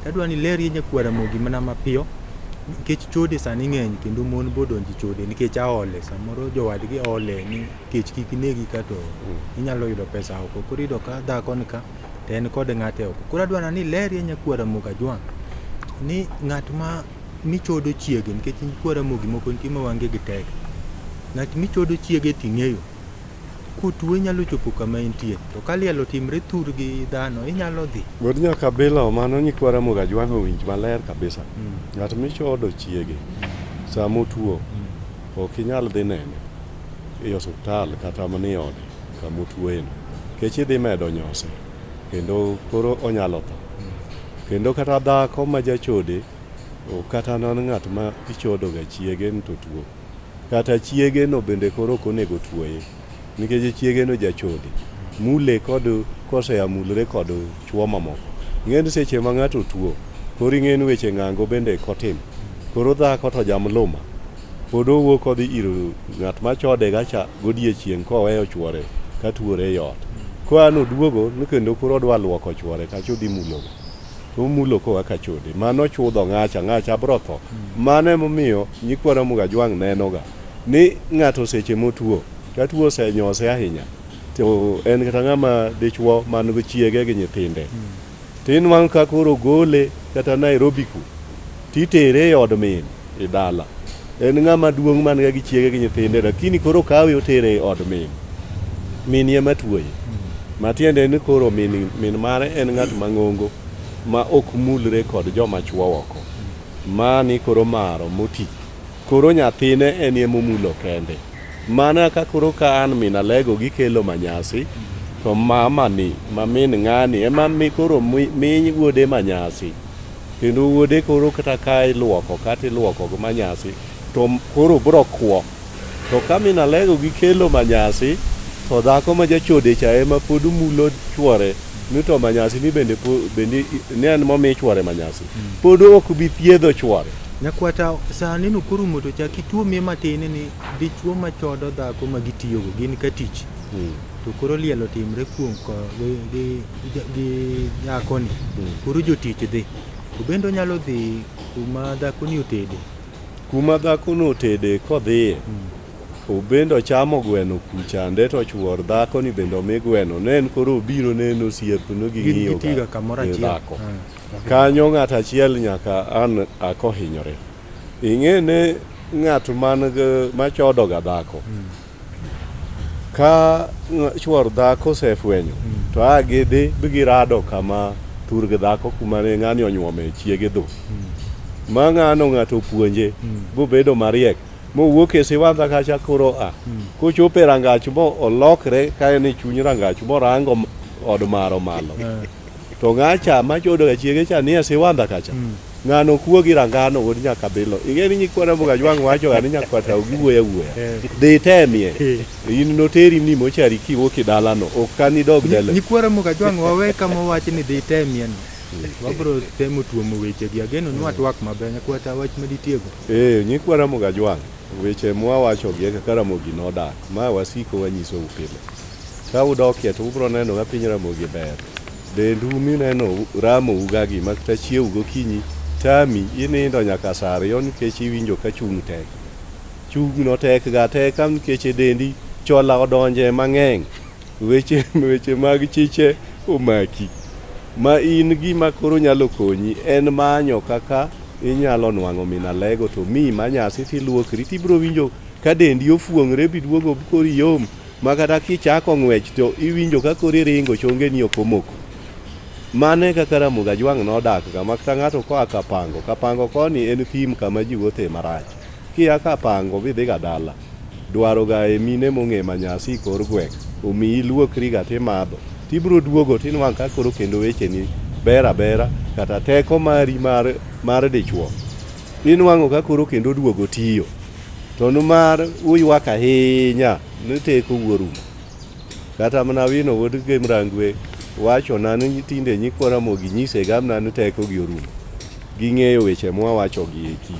adwa ni ler yenya kwara Ramogi mana mapiyo nikech chode sani ng'eny kendo mon bodonji chode nikech aole samoro jowadgi ole ni kech kik negi kato inyalo yudo pesa oko koro yudo ka dhako ni ka to en kod ng'ate oko koro adwa ni ler yenya kwara Ramogi Ajwang' ni ng'at ma michodo chiege nikech kwara Ramogi moko nitie ma wange gi tek ng'at michodo chiege ting'eyo kutuo nyalo chopo kama entie to kalielo timre thur gi dhano inyalo dhi god nyaka Abila mano nyikwa Ramogi Ajwang' owinj maler kabisa ng'at michodo chiege sama otuo ok inyal dhi nene e osiptal kata mani ode kama otuoeno kech idhi medo nyose kendo koro onyalo tho kendo kata dhako ma jachode kata non ng'at ma ichodo ga chiege to tuo kata chiege no bende koro konego tuoye nikech chiege no jachode mule kod kose amulre kod chuo mamoko ng'en seche ma ng'ato tuo koro ing'en weche ng'ango bende kotim koro dhako to jamluma pod owuok odhi ir ng'at ma chode gacha godiechieng' koweyo chuore ka tuore e ot koa noduogo ni kendo koro odwa luoko chuore kacho dhi mulogo to mulo koa ka chode mano chudho ng'acha bro tho mano emomiyo nyikwa Ramogi Ajwang' nenoga ni ng'ato seche motuo ka tuo osenyose ahinya to en kata ng'ama dichuo man go chiege gi nyithinde tin wang' ka koro gole kata Nairobi ku titere e od min e dala en ng'ama duong' man gi chiege gi nyithinde lakini koro kawe otere e od min ye matuoye matiende ni koro min mare en ng'at mang'ongo ma ok mulre kod joma chuo oko mani koro maro moti koro nyathine en ye momulo kende mana ka koro ka an min alego gikelo manyasi to mama ni mamin ng'ani ema mi koro mi wuode manyasi kendo wuode koro kata ka iluoko kata iluoko go manyasi to koro bro kwo to ka min alego gikelo manyasi to dhako ma jachode cha ema pod mulo chuore ni to manyasi ni bende ne an momi chuore manyasi pod ok bi thiedho chuore nyakwata sani no koro moto cha kituo me matene ni dichuo machodo dhako ma gitiyogo gin ka tich to koro lielo timre kuom ko gi yakoni koro jotich dhi to bendo nyalo dhi kuma dhako ni otede kodhiye obendo chamo gweno kuchande to chuor dhako ni bendo mi gweno nen koro obiro neno osiep no gi ng'iyo dhako kanyo ng'at achiel nyaka an akohinyore ing'ene ng'at machodo ga dhako ka chuor dhako osefwenyo to agidhi bigirado kama tur gi dhako kuma ne ng'ani onyuome chiege dho ma ng'ano ng'ato puonje bobedo mariek mowuok e siwandha kacha koro kochopo e rangach mo olokre ka en e chuny rangach morango od maro malo to ng'acha machodo ga chiege cha ni e siwandha kacha ng'ano kuo gi rangano wod nyaka Abila ing'eni nyikwa Ramogi Ajwang' wacho ga ni nyaka tao giwuoya dhi temie in noteri ni mochari kiwuok e dalano ok kan idog dala nyikwa Ramogi Ajwang' wawe kama wacho ni dhi temie no Wabro temo tuomo weche gi ageno nwa twak maber nyakwata wach maditiego. Nyikwa Ramogi Ajwang', weche mwawacho gi kaka Ramogi nodak, ma wasiko wanyiso upile. Ka udokie to ubro neno ka piny Ramogi ber. Dendu mineno ramo ugagi makta chieu gokinyi, tami inindo nyaka sa 2 nikech iwinjo ka chung' tek. Chung' no tek ga teka nikech dendi chola odonje mang'eny. Weche mag chiche omaki. Ma in gima koro nyalo konyi en manyo kaka inyalo nwang'o minalego to mi manyasi tiluokri tibro winjo ka dendi ofuong're biduogo kori yom makata kichako ng'wech to iwinjo ka kori ringo chongeni ok omoko. Mane kaka Ramogi Ajwang' nodak kama kata ng'ato koa Kapango koni en thim kama ji wuothe marach. Kia Kapango bidhi ga dala, dwaro ga e mine mong'e manyasi kor gweng', omiyi luokri ga timadho. Tibro duogo tinwang' ka koro kendo weche ni bera kata teko mari mar dichuo. Inwang'o ka koro kendo duogo tiyo. To numar uywak ahinya ni teko wuorumo. Kata mana wino wuod Gemrangwe wacho nani tinde nyikwa Ramogi nyise gamna ni teko gi orumo. Ging'eyo weche mwawacho gi eki.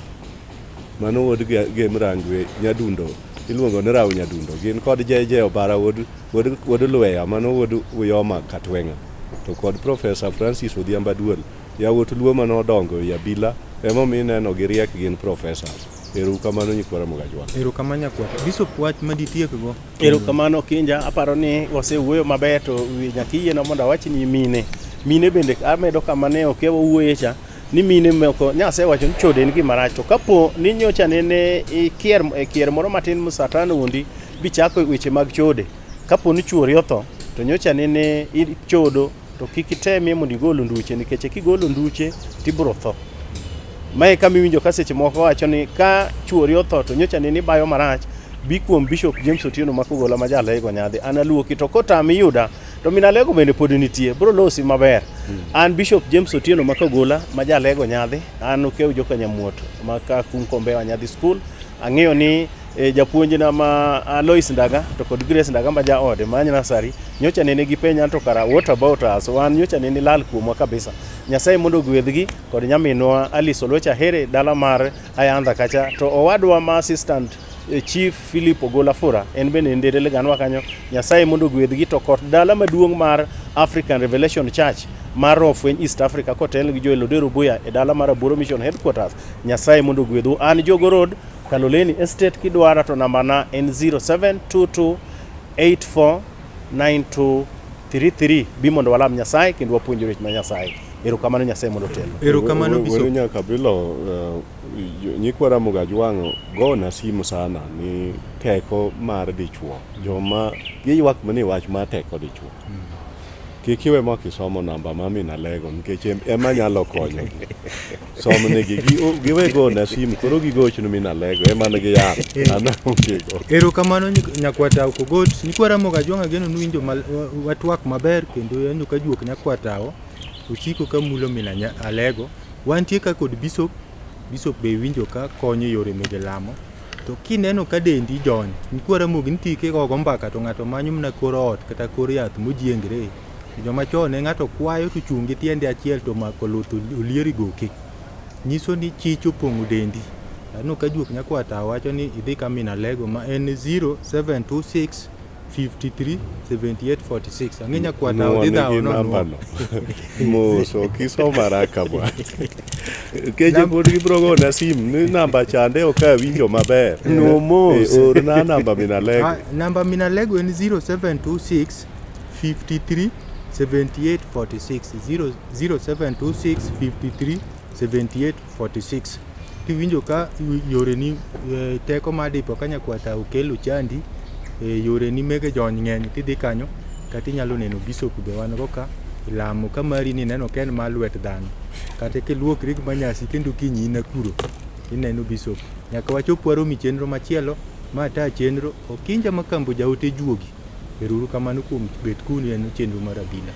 Mano wuod Gemrangwe Nyadundo, iluongo ni Raw Nyadundo. Gin kod jeje Obara wuod Lweya, mano wuod Uyoma Katwenga. To kod Professor Francis Odhiambo Duol, yawuot Luo manodongo i Abila, emomiyo ineno gi riek gin professors. Erokamano nyikwa Ramogi Ajwang'. Erokamano nyakwata. Bishop wach maditiekgo. Erokamano Kinja, aparo ni wasewuoyo maber to nyakiyiena mondo awachni mine bende amedo kama ne ok wawuoye cha ni mine moko nyasewacho ni chode en gima rach, to kapo ni nyocha nene kier moro matin musatano wundi bichako weche mag chode. Kapo ni chuori otho to nyocha nene ichodo to kik itemie mondo igolo nduche, nikech kigolo nduche tibro tho. Mae kama iwinjo ka seche moko wacho ni ka chuori otho to nyocha nene bayo marach, bi kuom Bishop James Otieno makogola ma jalego nyadhi an aluoki, to kotami yuda to minalego bende pod nitie, bro losi maber. An Bishop James Otieno makogola ma jalego nyadhi, an okew joka Nyamuot maka Kumkombewa nyadhi school. Ang'eyo ni japuonjna ma Alois Ndaga to kod Grace Ndaga ma jaode ma Nyasari nyocha nene gipenya to kara what about us, wan nyocha nene lal kuomwa kabisa. Nyasaye mondo gwedhgi kod nyaminwa Alice Olwecha Here dala mar Ayandha kacha, to owadwa ma assistant Chief Philip Ogola Fura en bende ndere ganwa kanyo. Nyasaye mondo gwedhgi to kod dala maduong' mar African Revelation Church mar Rofweny East Africa kotel gi Joel Odero Buya e dala mar Aboro Mission Headquarters. Nyasaye mondo gwedhu. An Jogo Road, Kaloleni Estate, kidwara to nambana en 0722849233. Bi mondo walam Nyasaye kendo wapuonjore ma Nyasaye. Erokamano Nyasaye mondo telo. Erokamano Bishop. Nyaka bilo nyikwa Ramogi Ajwang' gona simu sana ni teko mar dichuo. Joma giywak mani wach ma teko dichuo. Kikiwe mok isomo namba ma minalego nikech ema nyalo konyo. Somnegi giwe gona simu koro gigochno minalego ema ne giyaro. Erokamano nyakwata kogot nyikwa Ramogi Ajwang' ageno nuwinjo watwak maber kendo yanyo ka juok nyakwatao usiko ka mulo minalego. Wantie ka kod Bishop be winjo ka konyo yore mege lamo. To kineno ka dendi jony nyikwa Ramogi nitike gogo mbaka to ng'ato manyo mna kor ot kata kor yath mojiengre. Joma chon ng'ato kwayo to chungi tiende achiel to mako luth olieri goke. Nyiso ni chich opong'o dendi. Ano ka juok nyakwata wacho ni idhi ka minalego ma en 0726 53 78 46. Ang'e nyakwata odhi dhao no. Moso kiso maraka bwana. Keje pod gibro gona simu ni namba chande oka winjo maber. No mos. Orna namba minalego. Namba minalego en 0726 53 78 46. 0726 53 78 46. Kiwinjo ka yore ni teko madipo ka nyakwata okelo chandi, yore ni mege jony ng'eny tidhi kanyo kata inyalo neno Bishop be wan go ka lamo ka mari ni neno ken ma lwet dhano kata kiluokri manyasi kendo kinyi na kuro ineno Bishop. Nyaka wachop waromi chenro machielo ma ta chenro Okinja makambo jaote juogi. Eruru kamano kuom bet kuni en chenro mar Abila.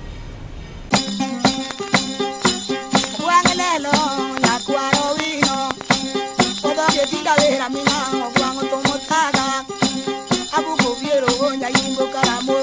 Wangalelo nyakwaro wino odo yetinga vera mina ogwango tomotaga abuko viero nya yimbo karamo